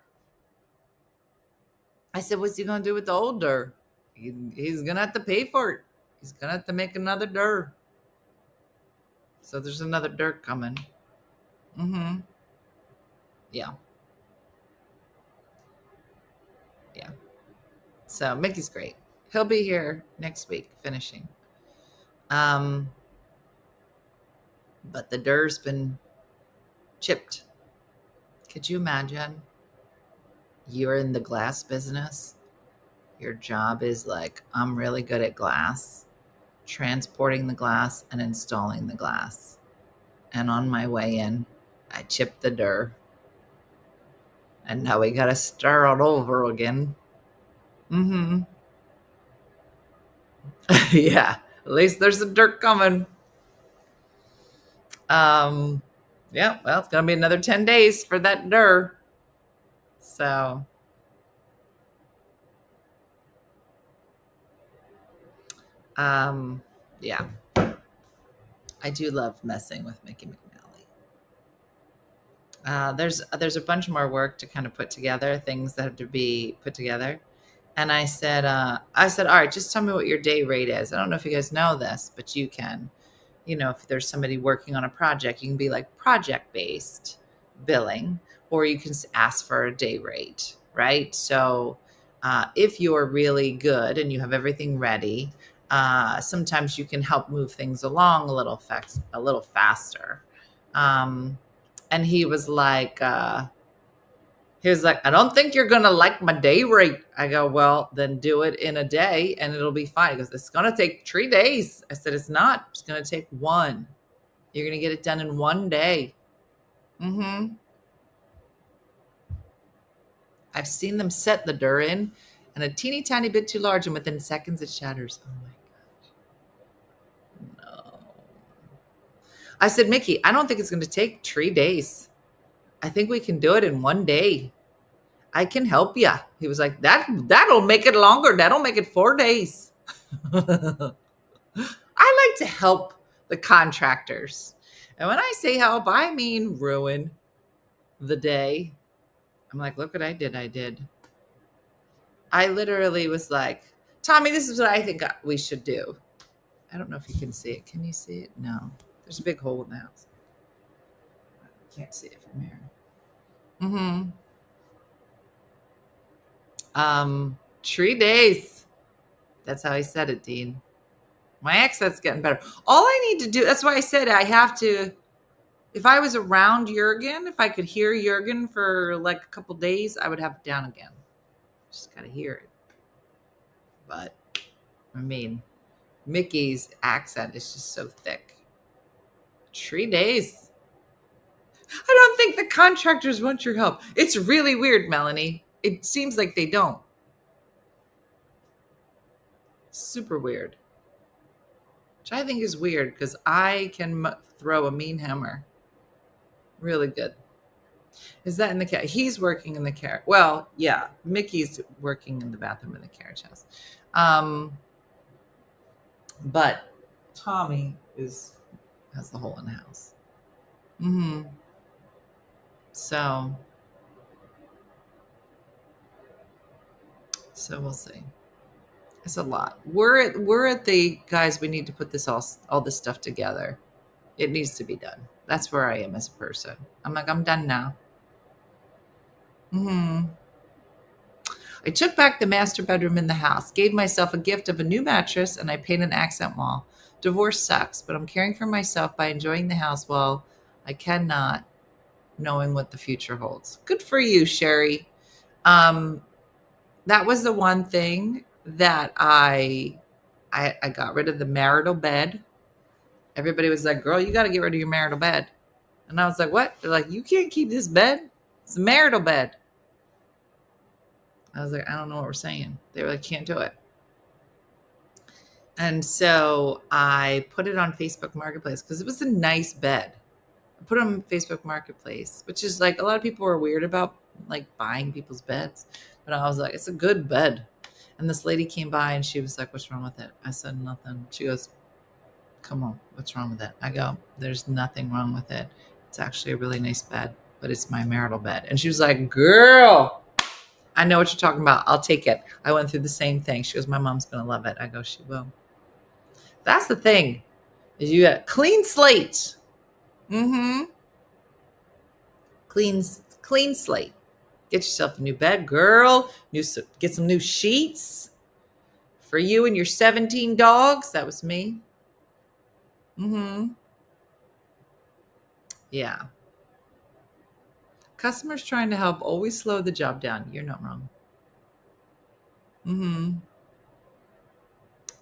I said, what's he going to do with the old door? He's going to have to pay for it. He's going to have to make another door. So there's another door coming. Mm-hmm. Yeah. Yeah. So Mickey's great. He'll be here next week finishing. But the door's been chipped. Could you imagine? You're in the glass business. Your job is like, I'm really good at glass, transporting the glass and installing the glass. And on my way in, I chipped the door. And now we got to start over again. Mm-hmm. Yeah, at least there's some dirt coming. Yeah, well, it's going to be another 10 days for that dirt. So, yeah, I do love messing with Mickey McNally. There's a bunch more work to kind of put together, things that have to be put together. And I said, all right, just tell me what your day rate is. I don't know if you guys know this, but you can, if there's somebody working on a project, you can be like project-based billing, or you can ask for a day rate, right? So if you're really good and you have everything ready, sometimes you can help move things along a little faster. And he was like, He was like, I don't think you're going to like my day rate. I go, well, then do it in a day and it'll be fine. He goes, it's going to take 3 days. I said, it's not. It's going to take 1. You're going to get it done in 1 day. Mm-hmm. I've seen them set the door in and a teeny tiny bit too large, and within seconds it shatters. Oh my gosh. No. I said, Mickey, I don't think it's going to take 3 days. I think we can do it in 1 day. I can help you. He was like, that'll make it longer. That'll make it 4 days. I like to help the contractors. And when I say help, I mean ruin the day. I'm like, look what I did. I literally was like, Tommy, this is what I think we should do. I don't know if you can see it. Can you see it? No. There's a big hole in the house. I can't see it from here. Mm-hmm. 3 days. That's how he said it, Dean. My accent's getting better. All I need to do, that's why I said I have to, if I was around Jurgen, if I could hear Jurgen for like a couple days, I would have it down again. Just got to hear it. But, I mean, Mickey's accent is just so thick. 3 days. I don't think the contractors want your help. It's really weird, Melanie. It seems like they don't. Super weird. Which I think is weird because I can throw a mean hammer. Really good. Is that in the carriage? He's working in the carriage. Well, yeah. Mickey's working in the bathroom in the carriage house. But Tommy has the hole in the house. Mm-hmm. So we'll see. It's a lot. We're at the guys. We need to put all this stuff together. It needs to be done. That's where I am as a person. I'm like, I'm done now. Mm-hmm. I took back the master bedroom in the house, gave myself a gift of a new mattress, and I painted an accent wall. Divorce sucks, but I'm caring for myself by enjoying the house while I cannot, knowing what the future holds. Good for you, Sherry. That was the one thing that I got rid of the marital bed. Everybody was like, girl, you got to get rid of your marital bed. And I was like, what? They're like, you can't keep this bed. It's a marital bed. I was like, I don't know what we're saying. They were like, can't do it. And so I put it on Facebook Marketplace because it was a nice bed. I put it on Facebook Marketplace, which is like a lot of people are weird about like buying people's beds. But I was like, it's a good bed. And this lady came by and she was like, what's wrong with it? I said, nothing. She goes, come on, what's wrong with it? I go, there's nothing wrong with it. It's actually a really nice bed, but it's my marital bed. And she was like, girl, I know what you're talking about. I'll take it. I went through the same thing. She goes, my mom's going to love it. I go, she will. That's the thing, is you got clean slate. Mm-hmm. Clean slate. Get yourself a new bed, girl. Get some new sheets for you and your 17 dogs. That was me. Mm-hmm. Yeah. Customers trying to help always slow the job down. You're not wrong. Mm-hmm.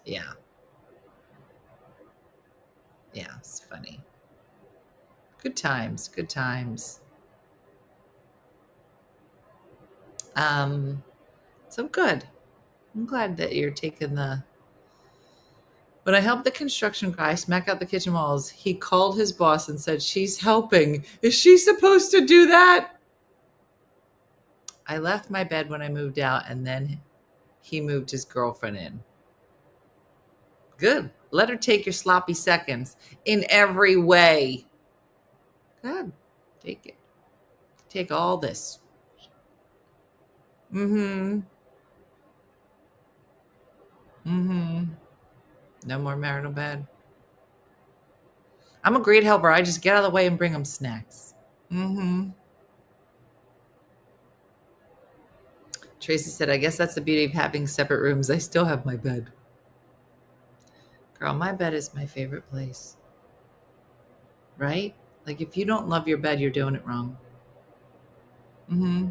Yeah. Yeah, it's funny. Good times. Good times. So good. I'm glad that you're taking the... When I helped the construction guy smack out the kitchen walls, he called his boss and said, she's helping. Is she supposed to do that? I left my bed when I moved out, and then he moved his girlfriend in. Good. Let her take your sloppy seconds in every way. Good. Take it. Take all this. Mm-hmm. Mm-hmm. No more marital bed. I'm a great helper. I just get out of the way and bring them snacks. Mm-hmm. Tracy said, I guess that's the beauty of having separate rooms. I still have my bed. Girl, my bed is my favorite place. Right? Like if you don't love your bed, you're doing it wrong. Mm-hmm.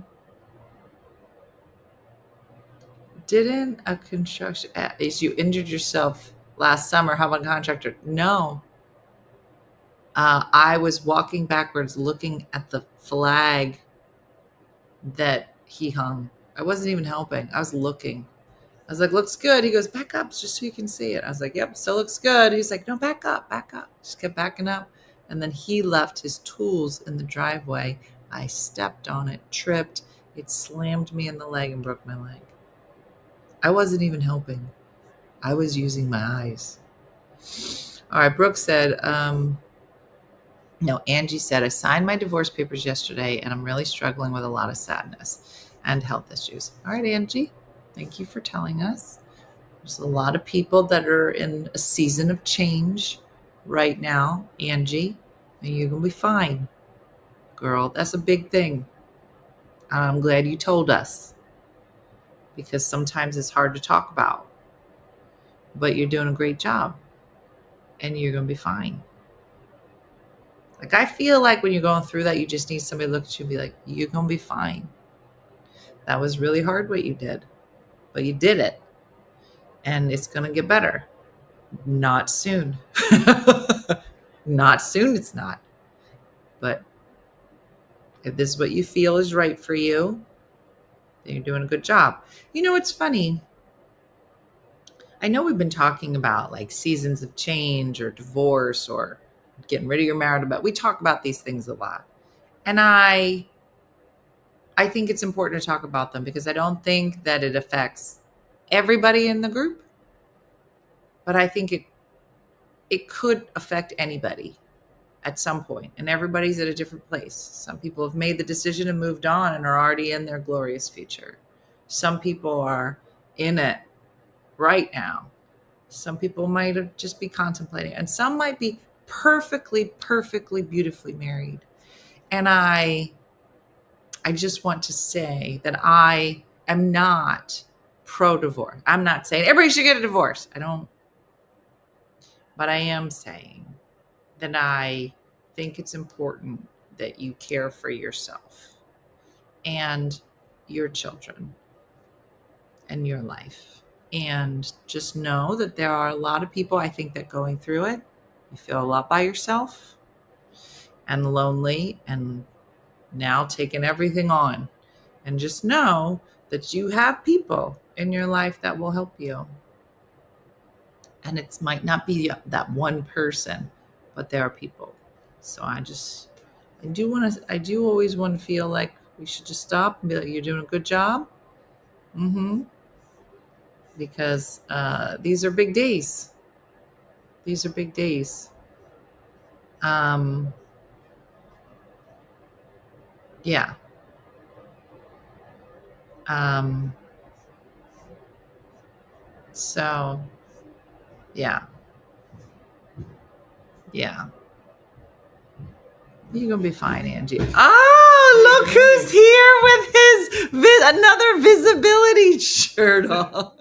Didn't a construction, is you injured yourself last summer? How about a contractor? No. I was walking backwards looking at the flag that he hung. I wasn't even helping. I was looking. I was like, looks good. He goes, back up just so you can see it. I was like, yep, still looks good. He's like, no, back up, back up. Just kept backing up. And then he left his tools in the driveway. I stepped on it, tripped. It slammed me in the leg and broke my leg. I wasn't even helping. I was using my eyes. All right, Brooke said, no, Angie said, I signed my divorce papers yesterday and I'm really struggling with a lot of sadness and health issues. All right, Angie, thank you for telling us. There's a lot of people that are in a season of change right now, Angie, and you're going to be fine, girl. That's a big thing. I'm glad you told us because sometimes it's hard to talk about, but you're doing a great job and you're going to be fine. Like, I feel like when you're going through that, you just need somebody to look at you and be like, you're going to be fine. That was really hard what you did, but you did it. And it's going to get better. Not soon. Not soon, it's not. But if this is what you feel is right for you, then you're doing a good job. You know, it's funny. I know we've been talking about like seasons of change or divorce or getting rid of your marital bed. We talk about these things a lot. And I think it's important to talk about them because I don't think that it affects everybody in the group. But I think it could affect anybody at some point. And everybody's at a different place. Some people have made the decision and moved on and are already in their glorious future. Some people are in it right now. Some people might have just be contemplating. And some might be perfectly, beautifully married. And I just want to say that I am not pro-divorce. I'm not saying everybody should get a divorce. I don't. But I am saying that I think it's important that you care for yourself and your children and your life. And just know that there are a lot of people, I think, that going through it, you feel a lot by yourself and lonely and now taking everything on. And just know that you have people in your life that will help you. And it might not be that one person, but there are people. So I do always want to feel like we should just stop and be like, you're doing a good job. Because these are big days. These are big days. Yeah. So, yeah. Yeah. You're going to be fine, Angie. Oh, look who's here with his another visibility shirt on.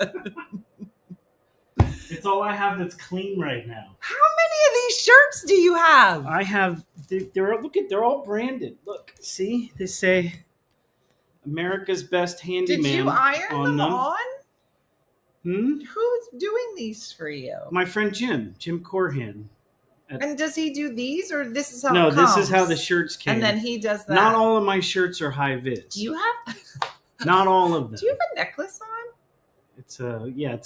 It's all I have that's clean right now. How many of these shirts do you have? I have, they're all branded. Look, see, they say America's Best Handyman. Did you iron them on? Who's doing these for you? My friend Jim Corhan. And does he do these, or this is how No, it comes? this is how the shirts came. And then he does that. Not all of my shirts are high vis. Do you have? Not all of them. Do you have a necklace on? It's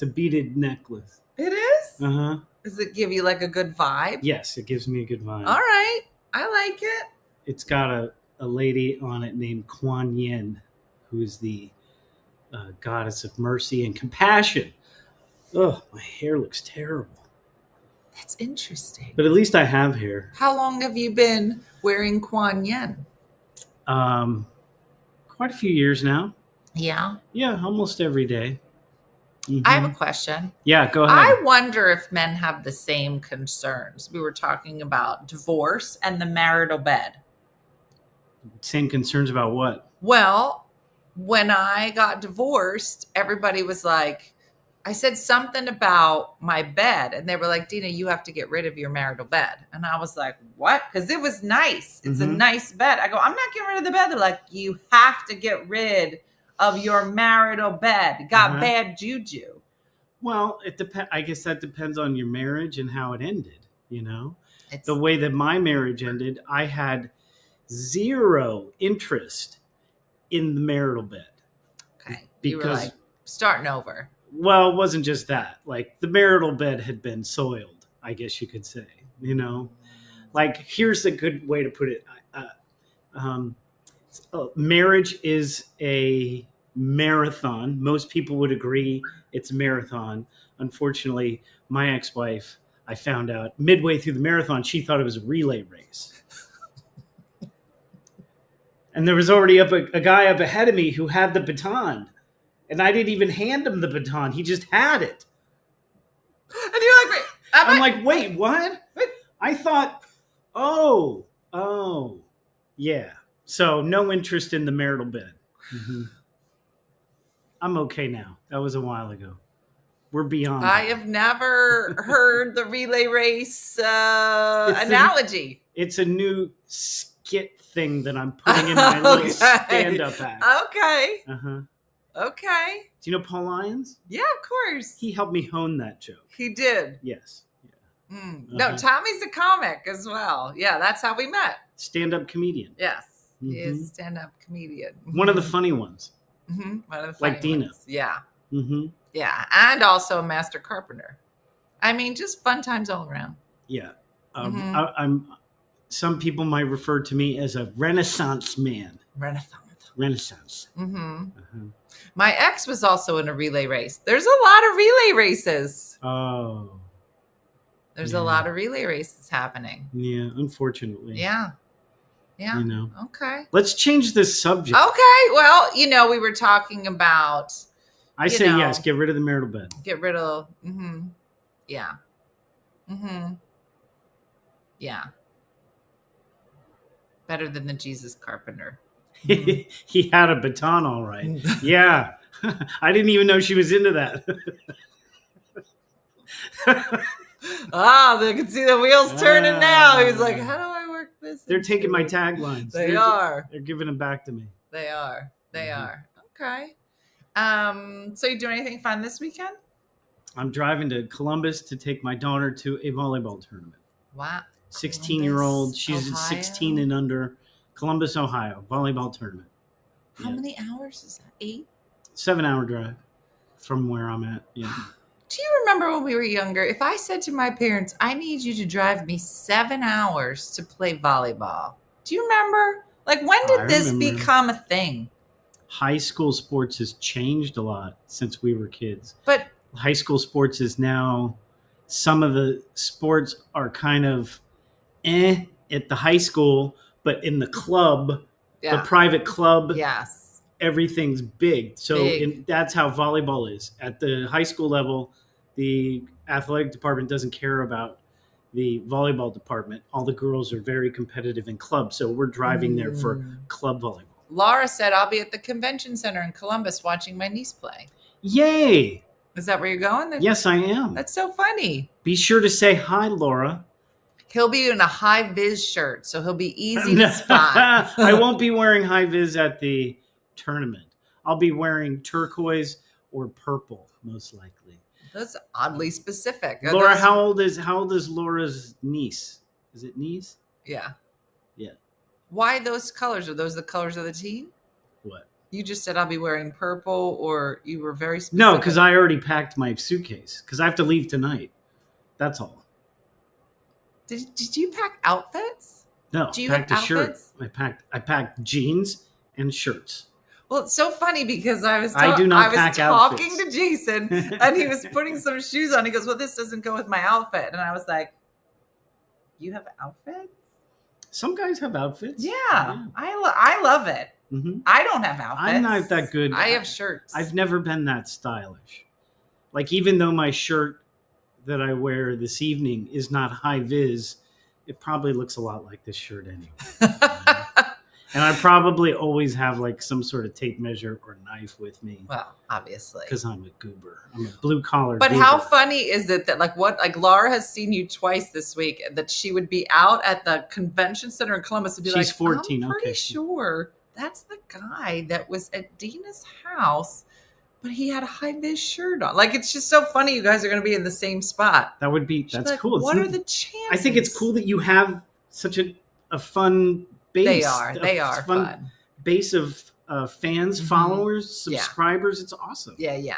a beaded necklace. It is? Uh-huh. Does it give you like a good vibe? Yes, it gives me a good vibe. All right. I like it. It's got a lady on it named Kuan Yin, who is the goddess of mercy and compassion. Oh, my hair looks terrible. That's interesting. But at least I have hair. How long have you been wearing Kuan Yin? Quite a few years now. Yeah. Yeah, almost every day. Mm-hmm. I have a question. Yeah, go ahead. I wonder if men have the same concerns. We were talking about divorce and the marital bed. Same concerns about what? Well, when I got divorced, everybody was like, I said something about my bed, and they were like, Dina, you have to get rid of your marital bed. And I was like, what? Because it was nice. It's a nice bed. I go, I'm not getting rid of the bed. They're like, you have to get rid of your marital bed got Uh-huh. bad juju? Well, it depends. I guess that depends on your marriage and how it ended. You know, It's the way that my marriage ended, I had zero interest in the marital bed. okay. You were like starting over. Well, it wasn't just that. Like the marital bed had been soiled, I guess you could say. You know, like here's a good way to put it. Marriage is a marathon. Most people would agree it's a marathon. Unfortunately, my ex-wife, I found out midway through the marathon, she thought it was a relay race. And there was already a guy up ahead of me who had the baton. And I didn't even hand him the baton. He just had it. And you're like, wait. I'm like, wait, what? I thought, oh, yeah. So no interest in the marital bed. Mm-hmm. I'm okay now. That was a while ago. We're beyond. I have never heard the relay race analogy. It's a new skit thing that I'm putting in my little stand-up act. Okay. Uh-huh. Okay. Do you know Paul Lyons? Yeah, of course. He helped me hone that joke. He did. Yes. Yeah. No, Tommy's a comic as well. Yeah, that's how we met. Stand-up comedian. Yes. He is a stand-up comedian. One of the funny ones. One of the funny Like Dina. ones. Yeah. Mm-hmm. Yeah. And also a master carpenter. I mean, just fun times all around. Yeah. I'm. Some people might refer to me as a Renaissance man. Renaissance. My ex was also in a relay race. There's a lot of relay races. Oh. There's a lot of relay races happening. Yeah, unfortunately. Yeah. Yeah. You know. Okay. Let's change this subject. Okay. Well, we were talking about. I say yes. Get rid of the marital bed. Get rid of. Yeah. Yeah. Better than the Jesus carpenter. He had a baton, all right. Yeah. I didn't even know she was into that. They can see the wheels turning now. He's like, how do I work this? They're taking my taglines. They are. They're giving them back to me. They are. They are. Okay. So you doing anything fun this weekend? I'm driving to Columbus to take my daughter to a volleyball tournament. Wow. 16-year-old. She's Ohio? 16 and under. Columbus, Ohio. Volleyball tournament. How many hours is that? 8? 7-hour drive from where I'm at. Yeah. Do you remember when we were younger? If I said to my parents, I need you to drive me 7 hours to play volleyball. Do you remember? Like, when did this become a thing? High school sports has changed a lot since we were kids. But high school sports is now, some of the sports are kind of at the high school, but in the club, the private club, yes, everything's big. So that's how volleyball is. At the high school level, the athletic department doesn't care about the volleyball department. All the girls are very competitive in clubs. So we're driving there for club volleyball. Laura said, I'll be at the convention center in Columbus watching my niece play. Yay. Is that where you're going? Yes, I am. That's so funny. Be sure to say hi, Laura. He'll be in a high vis shirt, so he'll be easy to spot. I won't be wearing high vis at the tournament. I'll be wearing turquoise or purple, most likely. That's oddly specific. Laura, how old is Laura's niece? Is it niece? Yeah. Yeah. Why those colors? Are those the colors of the team? What? You just said I'll be wearing purple, or you were very specific. No, because I already packed my suitcase because I have to leave tonight. That's all. Did you pack outfits? No, Do you I packed a have shirt. outfits? I packed jeans and shirts. Well, it's so funny because I was I do not pack talking outfits. to Jason and he was putting some shoes on. He goes, well, this doesn't go with my outfit. And I was like, you have outfits? Some guys have outfits. Yeah. I love it. Mm-hmm. I don't have outfits. I'm not that good. I have shirts. I've never been that stylish. Like, even though my shirt that I wear this evening is not high vis, it probably looks a lot like this shirt anyway. And I probably always have like some sort of tape measure or knife with me. Well, obviously. Because I'm a goober. I'm a blue collar But goober. how funny is it that like Laura has seen you twice this week, that she would be out at the convention center in Columbus and be She's 14. I'm pretty Okay. sure that's the guy that was at Dina's house, but he had a high-vis shirt on. Like, it's just so funny you guys are going to be in the same spot. That would be, She'd that's like, cool. What are the chances? I think it's cool that you have such a fun base. They are fun. Base of fans, followers, subscribers. It's awesome. Yeah.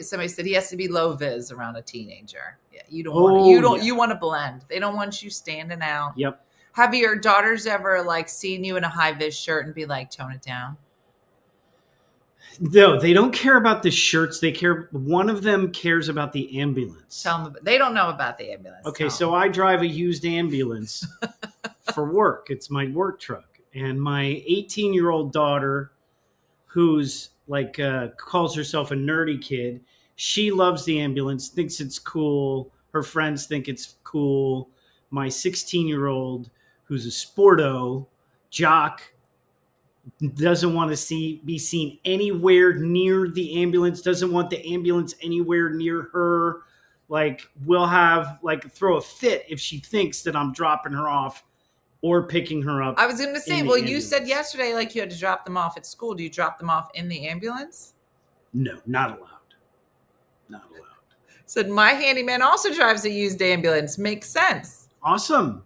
Somebody said he has to be low vis around a teenager. Yeah, you don't want you want to blend. They don't want you standing out. Yep. Have your daughters ever like seen you in a high vis shirt and be like, tone it down? No, they don't care about the shirts. They care. One of them cares about the ambulance. Tell them. They don't know about the ambulance. Okay, so I drive a used ambulance for work. It's my work truck. And my 18-year-old daughter, who's like calls herself a nerdy kid, she loves the ambulance, thinks it's cool. Her friends think it's cool. My 16-year-old, who's a sporto jock, doesn't want to be seen anywhere near the ambulance, doesn't want the ambulance anywhere near her. Like, will have like throw a fit if she thinks that I'm dropping her off or picking her up. I was going to say, well, ambulance. You said yesterday like you had to drop them off at school. Do you drop them off in the ambulance? No, not allowed. Not allowed. Said my handyman also drives a used ambulance. Makes sense. Awesome.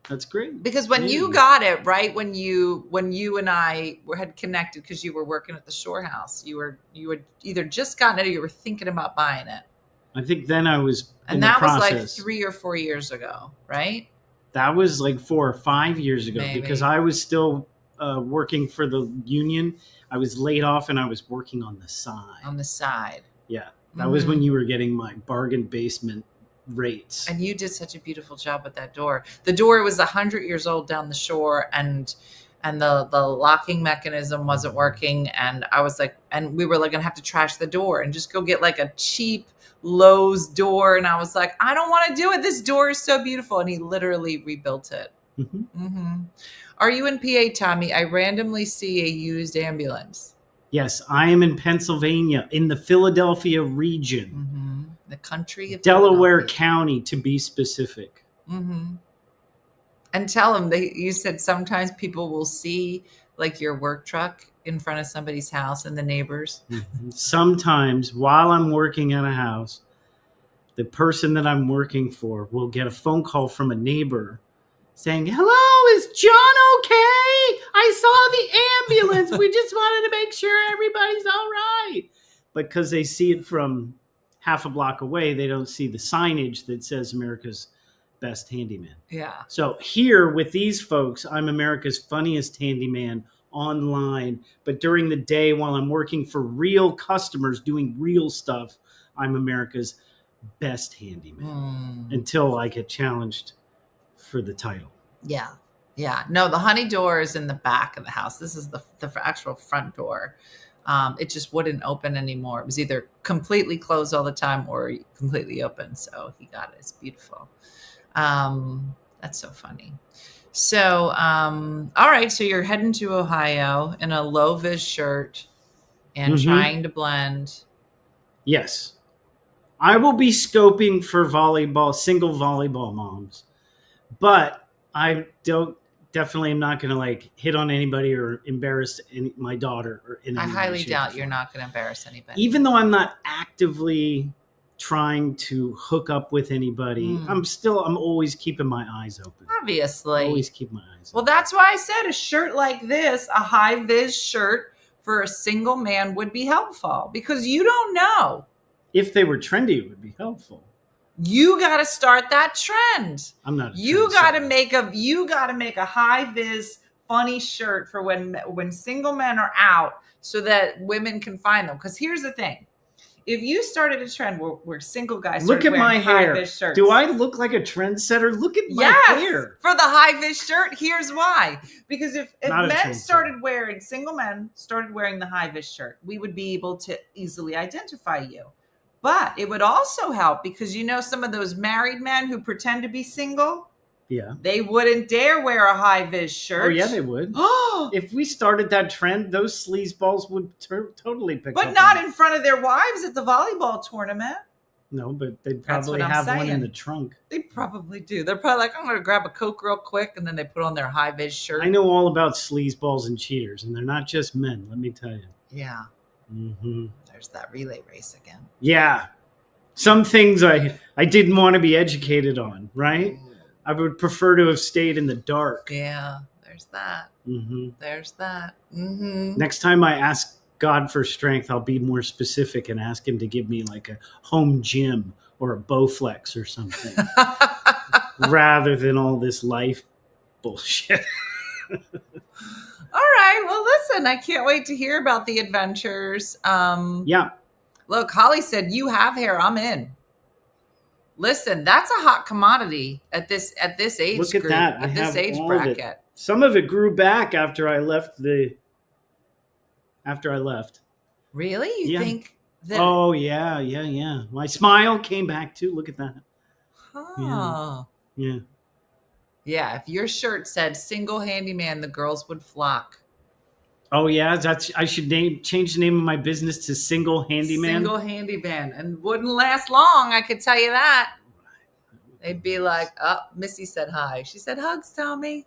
That's great. Because when you got it, right, when you and I had connected because you were working at the Shore House, you had either just gotten it or you were thinking about buying it. I think then I was and that was like 3 or 4 years ago, right? That was like 4 or 5 years ago. Maybe. Because I was still working for the union. I was laid off and I was working on the side. On the side. Yeah. That was when you were getting my bargain basement rates. And you did such a beautiful job with that door. The door was 100 years old down the shore, and the locking mechanism wasn't working. And I was like, and we were like gonna have to trash the door and just go get like a cheap Lowe's door. And I was like, I don't want to do it. This door is so beautiful. And he literally rebuilt it. Are you in PA, Tommy? I randomly see a used ambulance. Yes, I am in Pennsylvania, in the Philadelphia region. The country of Delaware County, to be specific. And tell them, you said sometimes people will see like your work truck in front of somebody's house and the neighbors. Sometimes while I'm working at a house, the person that I'm working for will get a phone call from a neighbor saying, hello, is John okay? I saw the ambulance. We just wanted to make sure everybody's all right. Because they see it from half a block away, they don't see the signage that says America's Best Handyman. Yeah. So here with these folks, I'm America's funniest handyman online. But during the day while I'm working for real customers doing real stuff, I'm America's best handyman until I get challenged for the title. Yeah. No, the honey door is in the back of the house. This is the actual front door. It just wouldn't open anymore. It was either completely closed all the time or completely open. So he got it. It's beautiful. That's so funny. So, all right. So you're heading to Ohio in a low vis shirt and trying to blend. Yes. I will be scoping for single volleyball moms, but I definitely am not going to like hit on anybody or embarrass my daughter. Or in I any highly shape doubt you're not going to embarrass anybody. Even though I'm not actively trying to hook up with anybody, I'm always keeping my eyes open. Obviously. Always keep my eyes open. Well, that's why I said a shirt like this, a high vis shirt for a single man would be helpful because you don't know. If they were trendy, it would be helpful. You got to start that trend. I'm not. You got to make a high vis funny shirt for when single men are out, so that women can find them. Because here's the thing: if you started a trend where single guys look at my hair, high-vis shirts, do I look like a trendsetter? Look at my hair. For the high vis shirt, here's why: because if single men started wearing the high vis shirt, we would be able to easily identify you. But it would also help because some of those married men who pretend to be single, they wouldn't dare wear a high vis shirt. Oh yeah, they would. If we started that trend, those sleazeballs would totally pick up. But not in front of their wives at the volleyball tournament. No, but they That's probably what I'm have one in saying. the trunk. They probably do. They're probably like, I'm going to grab a Coke real quick, and then they put on their high-vis shirt. I know all about sleazeballs and cheaters, and they're not just men, let me tell you. Yeah. Mm-hmm. There's that relay race again. Yeah. Some things I didn't want to be educated on, right? I would prefer to have stayed in the dark. Yeah, there's that. Mm-hmm. There's that. Mm-hmm. Next time I ask God for strength, I'll be more specific and ask him to give me like a home gym or a Bowflex or something rather than all this life bullshit. All right. Well, listen, I can't wait to hear about the adventures. Yeah. Look, Holly said, you have hair. I'm in. Listen, that's a hot commodity at this age Look at group, that. I at this have age all of it. bracket. Some of it grew back after I left. Really? You Yeah. think that? Oh, yeah. My smile came back too. Look at that. Huh. Yeah. Yeah. If your shirt said single handyman, the girls would flock. Oh, yeah. I should change the name of my business to Single Handyman. Single handyman. And wouldn't last long, I could tell you that. They'd be like, oh, Missy said hi. She said, hugs, Tommy.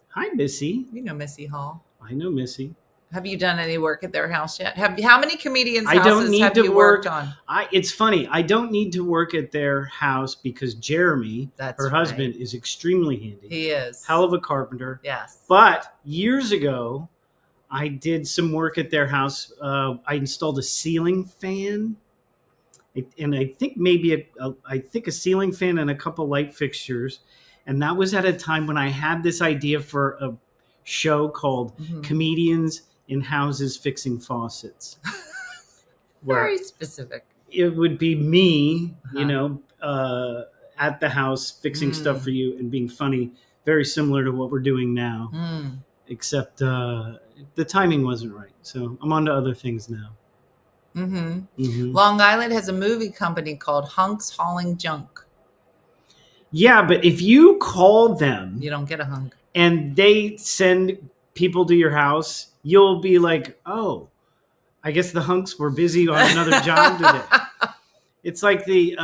Hi, Missy. You know Missy Hall. I know Missy. Have you done any work at their house yet? How many comedians' I don't houses need have to you work worked on? It's funny. I don't need to work at their house because Jeremy, That's her right. husband, is extremely handy. He is. Hell of a carpenter. Yes. But years ago, I did some work at their house. I installed a ceiling fan, and I think maybe a ceiling fan and a couple light fixtures. And that was at a time when I had this idea for a show called Comedians in Houses Fixing Faucets. Very specific. It would be me, at the house fixing stuff for you and being funny, very similar to what we're doing now. Except the timing wasn't right. So I'm on to other things now. Long Island has a movie company called Hunks Hauling Junk. Yeah, but if you call them, you don't get a hunk. And they send people to your house, you'll be like, oh, I guess the hunks were busy on another job today. It's like the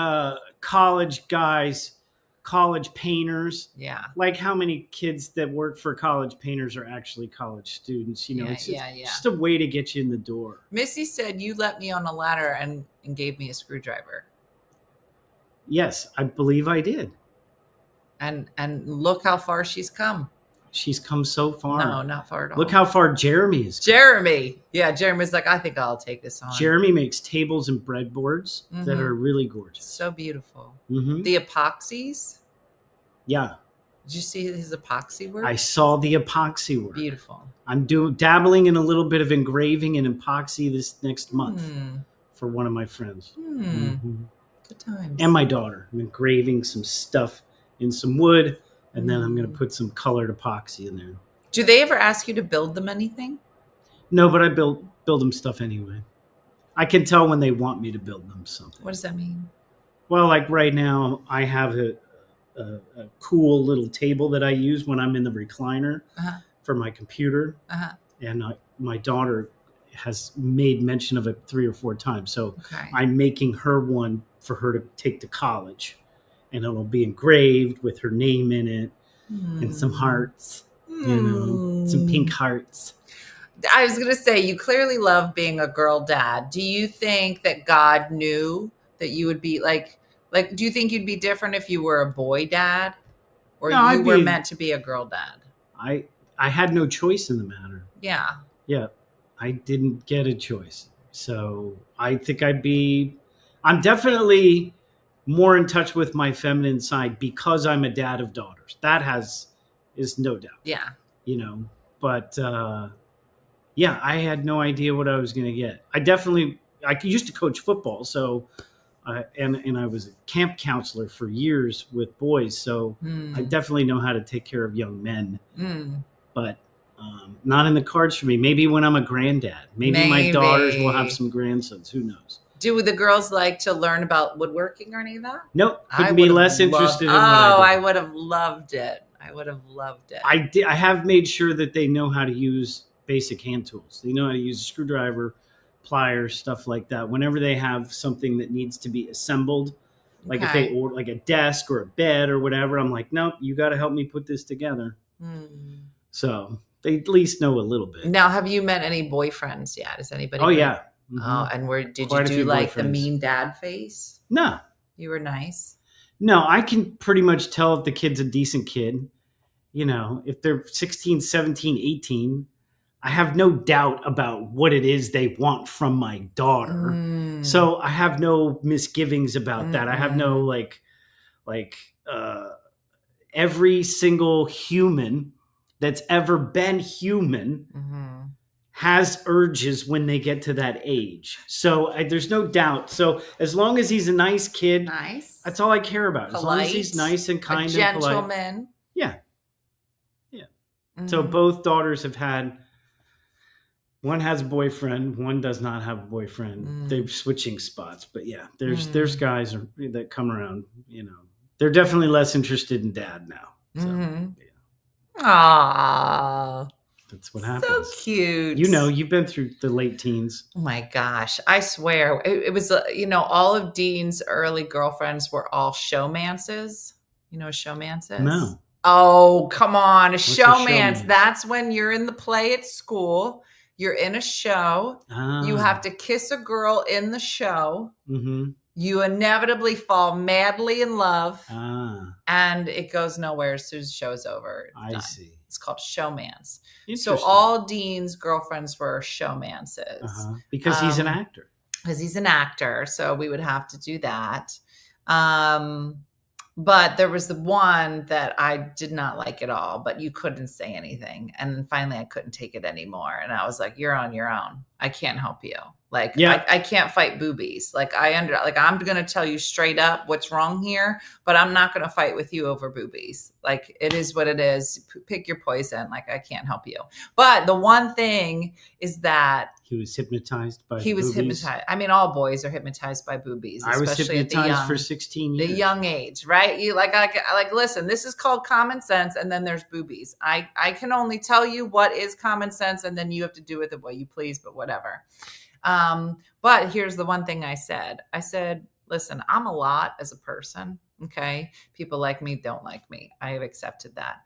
college guys, college painters. Yeah. Like how many kids that work for college painters are actually college students? It's just a way to get you in the door. Missy said you let me on a ladder and gave me a screwdriver. Yes, I believe I did. And look how far she's come. She's come so far. No, not far at all. Look how far Jeremy is. Jeremy. Yeah, Jeremy's like, I think I'll take this on. Jeremy makes tables and breadboards that are really gorgeous. So beautiful. Mm-hmm. The epoxies. Yeah. Did you see his epoxy work? I saw the epoxy work. Beautiful. I'm dabbling in a little bit of engraving and epoxy this next month for one of my friends. Good times. And my daughter. I'm engraving some stuff in some wood, and then I'm going to put some colored epoxy in there. Do they ever ask you to build them anything? No, but I build them stuff anyway. I can tell when they want me to build them something. What does that mean? Well, like right now, I have a cool little table that I use when I'm in the recliner for my computer. And my daughter has made mention of it 3 or 4 times. So I'm making her one for her to take to college. And it'll be engraved with her name in it and some hearts, some pink hearts. I was going to say, you clearly love being a girl dad. Do you think that God knew that you would be like, do you think you'd be different if you were a boy dad or you were meant to be a girl dad? I had no choice in the matter. Yeah. Yeah. I didn't get a choice. So I think I'm definitely more in touch with my feminine side because I'm a dad of daughters. That is no doubt. Yeah. But I had no idea what I was going to get. I used to coach football. So, and I was a camp counselor for years with boys. So I definitely know how to take care of young men, but not in the cards for me. Maybe when I'm a granddad, maybe my daughters will have some grandsons. Who knows? Do the girls like to learn about woodworking or any of that? Nope. Couldn't be less interested in what I would have loved it. I have made sure that they know how to use basic hand tools. They know how to use a screwdriver, pliers, stuff like that. Whenever they have something that needs to be assembled, like if Okay. they order like a desk or a bed or whatever, I'm like, nope, you got to help me put this together. So they at least know a little bit. Now, have you met any boyfriends yet? Is anybody? Oh yeah. Oh, and where did Quite a you few do like the boyfriends. mean dad face? No, You were nice. no, I can pretty much tell if the kid's a decent kid. You know, if they're 16, 17, 18, I have no doubt about what it is they want from my daughter. So I have no misgivings about that. I have no like every single human that's ever been human has urges when they get to that age. So there's no doubt. So as long as he's a nice kid, Nice. that's all I care about. As long as he's Polite, nice and kind a and polite. gentleman. Yeah. Yeah. So both daughters have had, one has a boyfriend, one does not have a boyfriend. They're switching spots. But yeah, there's guys that come around, you know. They're definitely less interested in dad now. So yeah. Aww. That's what happens. So cute. You know, you've been through the late teens. Oh my gosh. I swear. It was, you know, all of Dean's early girlfriends were all showmances. You know what showmance is? No. Oh, come on. A What's a showmance. showmance? That's when you're in the play at school. You're in a show. You have to kiss a girl in the show. Mm-hmm. You inevitably fall madly in love. And it goes nowhere as soon as the show's over. I see. It's called showmance. So Interesting. all Dean's girlfriends were showmances. Because he's an actor. Because he's an actor. So we would have to do that. But there was the one that I did not like at all, but you couldn't say anything. And then finally I couldn't take it anymore. And I was like, you're on your own. I can't help you. Like, I can't fight boobies. Like I'm going to tell you straight up what's wrong here, but I'm not going to fight with you over boobies. Like it is what it is. Pick your poison. Like I can't help you. But the one thing is that he was hypnotized by He was boobies. hypnotized. I mean, all boys are hypnotized by boobies. I was especially at the hypnotized for 16 years. The young age, right? You like listen, this is called common sense, and then there's boobies. I can only tell you what is common sense, and then you have to do it the way you please, but whatever. But here's the one thing I said. I said, listen, I'm a lot as a person. Okay. People like me, don't like me. I have accepted that.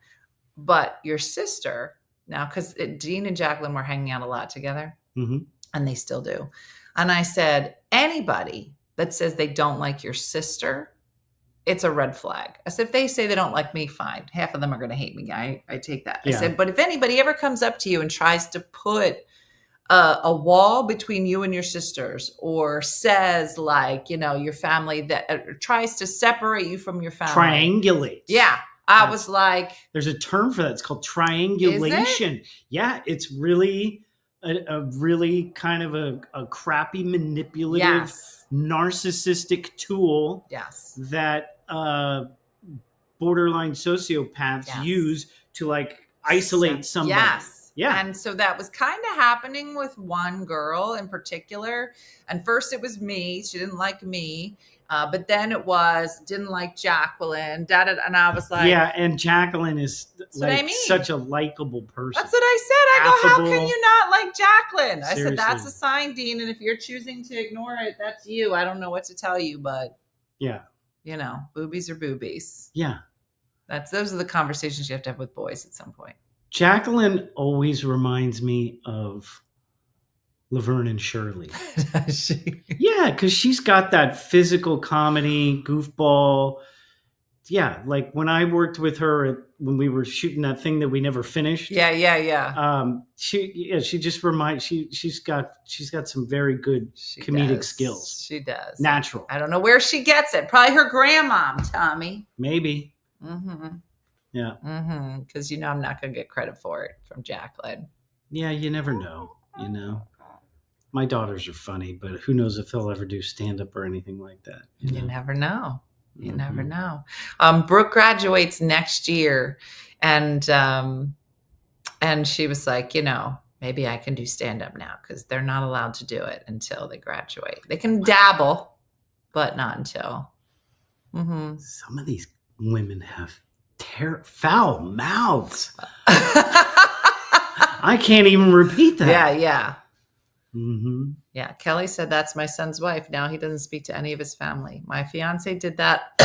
But your sister now, because Dean and Jacqueline were hanging out a lot together, and they still do. And I said, anybody that says they don't like your sister, it's a red flag. I said, if they say they don't like me, fine. Half of them are going to hate me. I take that. I said, but if anybody ever comes up to you and tries to put a wall between you and your sisters, or says like, you know, your family that tries to separate you from your family. Triangulate. Yeah. I was like. There's a term for that. It's called triangulation. Is it? Yeah. It's really a really kind of a crappy, manipulative, narcissistic tool that borderline sociopaths use to like isolate somebody. Yes. Yeah. And so that was kind of happening with one girl in particular. And first it was me. She didn't like me. But then it didn't like Jacqueline. And I was like. Yeah. And Jacqueline is like such a likable person. That's what I said. I go, Affable. how can you not like Jacqueline? I Seriously. said, that's a sign, Dean. And if you're choosing to ignore it, that's you. I don't know what to tell you, but. Yeah. You know, boobies are boobies. Yeah. Those are the conversations you have to have with boys at some point. Jacqueline always reminds me of Laverne and Shirley. Yeah, because she's got that physical comedy, goofball. Yeah, like when I worked with her when we were shooting that thing that we never finished. Yeah. She just reminds she's got some very good comedic skills. She does. Natural. I don't know where she gets it. Probably her grandmom, Tommy. Maybe. Yeah. Because I'm not going to get credit for it from Jacqueline. Yeah, you never know. You know, my daughters are funny, but who knows if they'll ever do stand up or anything like that. You never know. You never know. Brooke graduates next year, and she was like, maybe I can do stand up now, because they're not allowed to do it until they graduate. They can dabble, but not until. Some of these women have foul mouths. I can't even repeat that. Yeah. Mm-hmm. Yeah, Kelly said that's my son's wife. Now he doesn't speak to any of his family. My fiance did that.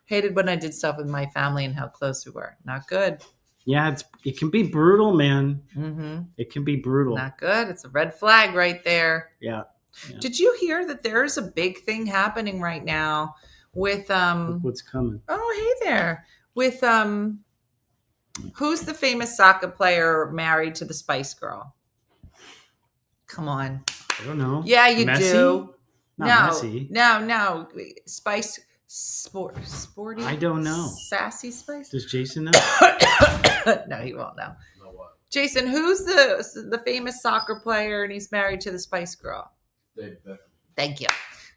Hated when I did stuff with my family and how close we were. Not good. Yeah, it can be brutal, man. Mm-hmm. It can be brutal. Not good. It's a red flag right there. Yeah. Yeah. Did you hear that there's a big thing happening right now with Look what's coming. Oh, hey there. With who's the famous soccer player married to the Spice Girl? Come on. I don't know. Yeah, you Messi? do. Not Messi. No. Sporty. I don't know. Sassy Spice. Does Jason know? No, he won't know. Jason, who's the famous soccer player and he's married to the Spice Girl? David Beckham. Thank you.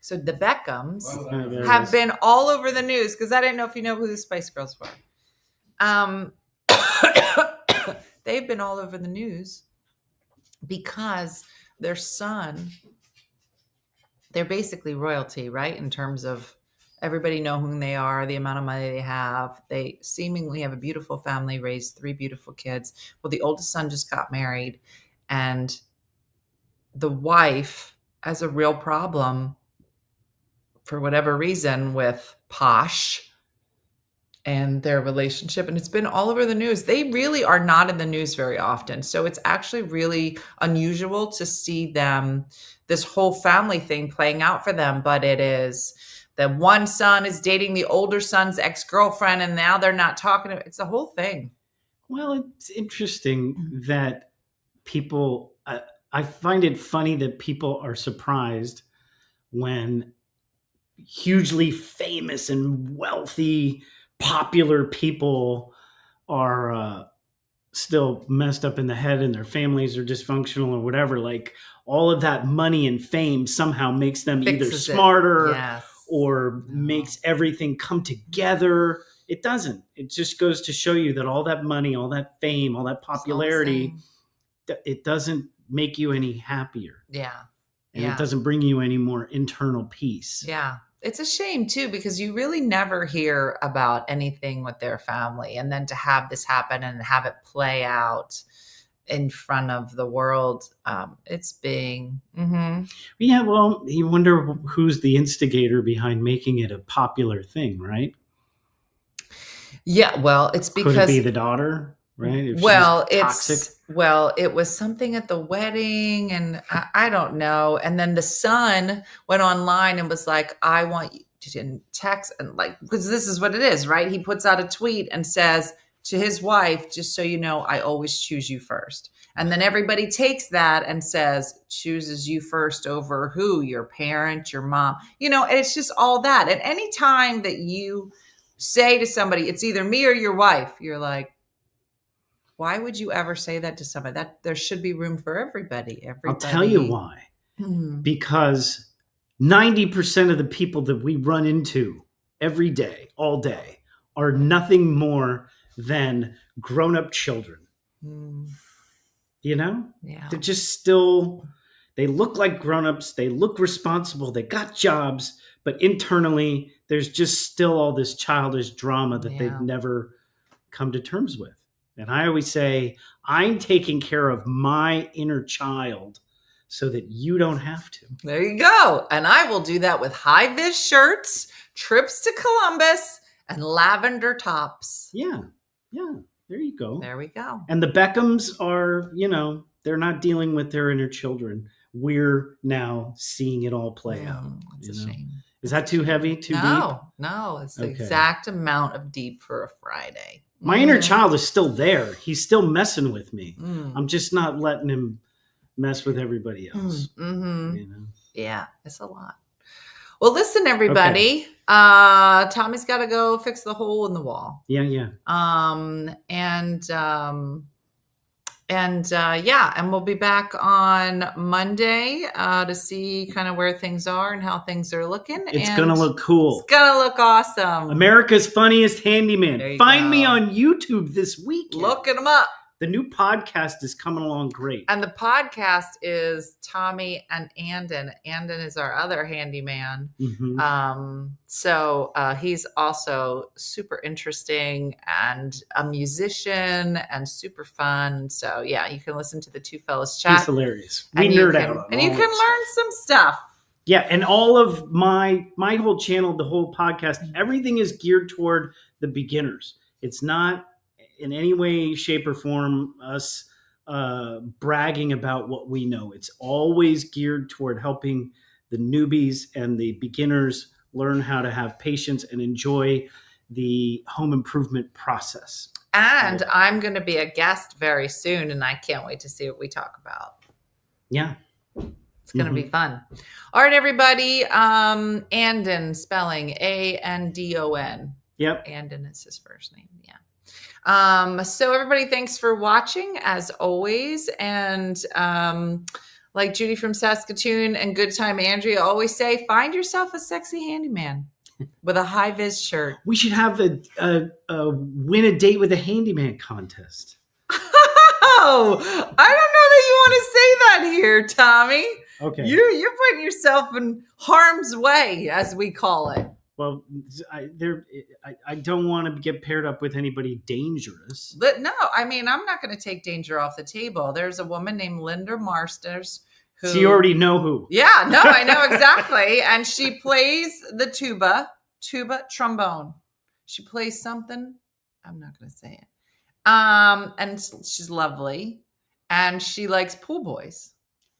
So the Beckhams There it have is. been all over the news because I didn't know if you know who the Spice Girls were. They've been all over the news because their son, they're basically royalty, right? In terms of everybody know who they are, the amount of money they have. They seemingly have a beautiful family, raised 3 beautiful kids. Well, the oldest son just got married, and the wife has a real problem for whatever reason with Posh and their relationship. And it's been all over the news. They really are not in the news very often. So it's actually really unusual to see them, this whole family thing playing out for them. But it is that one son is dating the older son's ex-girlfriend and now they're not talking. It's a whole thing. Well, it's interesting that people, I find it funny that people are surprised when hugely famous and wealthy, popular people are still messed up in the head and their families are dysfunctional or whatever. Like all of that money and fame somehow makes them either Fixes it. smarter Yes. or makes everything come together. It doesn't. It just goes to show you that all that money, all that fame, all that popularity, it doesn't make you any happier. Yeah. And it doesn't bring you any more internal peace. Yeah. It's a shame too, because you really never hear about anything with their family. And then to have this happen and have it play out in front of the world, it's being. Mm-hmm. Yeah, well, you wonder who's the instigator behind making it a popular thing, right? Yeah, well, it's because. Could it be the daughter, right? If Well, she's toxic. it was something at the wedding and I don't know. And then the son went online and was like, I want you to text and like, because this is what it is, right? He puts out a tweet and says to his wife, just so you know, I always choose you first. And then everybody takes that and says, chooses you first over who? Your parent, your mom, and it's just all that. And any time that you say to somebody, it's either me or your wife, you're like, why would you ever say that to somebody? That there should be room for everybody. I'll tell you why. Mm-hmm. Because 90% of the people that we run into every day, all day, are nothing more than grown-up children. Mm. Yeah. Yeah. They're just still, they look like grown-ups. They look responsible. They got jobs, but internally, there's just still all this childish drama that they've never come to terms with. And I always say, I'm taking care of my inner child so that you don't have to. There you go. And I will do that with high-vis shirts, trips to Columbus, and lavender tops. Yeah. There you go. There we go. And the Beckhams are, they're not dealing with their inner children. We're now seeing it all play out. It's a shame. Is that too heavy, too deep? No. It's the exact amount of deep for a Friday. My inner child is still there. He's still messing with me. Mm. I'm just not letting him mess with everybody else. Mm-hmm. Yeah, it's a lot. Well, listen, everybody. Tommy's got to go fix the hole in the wall. Yeah. And we'll be back on Monday to see kind of where things are and how things are looking. It's going to look cool. It's going to look awesome. America's Funniest Handyman. Find go. me on YouTube this weekend. Looking them up. The new podcast is coming along great. And the podcast is Tommy and Andon. Andon is our other handyman. So he's also super interesting and a musician and super fun. So yeah, you can listen to the two fellas chat. He's hilarious. We nerd out on and you can learn some stuff. Yeah, and all of my whole channel, the whole podcast, everything is geared toward the beginners. It's not in any way, shape, or form us bragging about what we know. It's always geared toward helping the newbies and the beginners learn how to have patience and enjoy the home improvement process. And I'm going to be a guest very soon, and I can't wait to see what we talk about. Yeah. It's going to be fun. All right, everybody. Andon, spelling Andon. Yep. Andon is his first name. Yeah. So everybody, thanks for watching as always. And like Judy from Saskatoon and Good Time Andrea always say, find yourself a sexy handyman with a high vis shirt. We should have a win a date with a handyman contest. Oh, I don't know that you want to say that here, Tommy. Okay. You're putting yourself in harm's way, as we call it. Well, I don't want to get paired up with anybody dangerous. But no, I mean, I'm not going to take danger off the table. There's a woman named Linda Marsters who... So you already know who. Yeah, no, I know exactly. And she plays the trombone. She plays something. I'm not going to say it. And she's lovely. And she likes pool boys.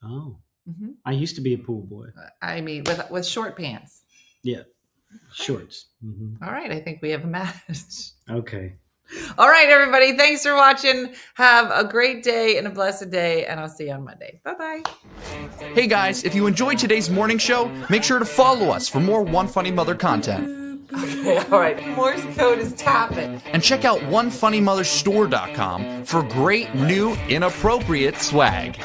Oh. Mm-hmm. I used to be a pool boy. I mean, with short pants. Yeah. Shorts. Mm-hmm. All right. I think we have a match. Okay. All right, everybody. Thanks for watching. Have a great day and a blessed day. And I'll see you on Monday. Bye-bye. Hey, guys. If you enjoyed today's morning show, make sure to follow us for more One Funny Mother content. Okay, all right. Morse code is tapping. And check out OneFunnyMotherStore.com for great new inappropriate swag.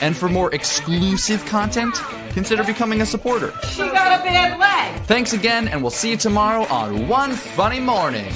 And for more exclusive content, consider becoming a supporter. She got a bad leg. Thanks again, and we'll see you tomorrow on One Funny Morning.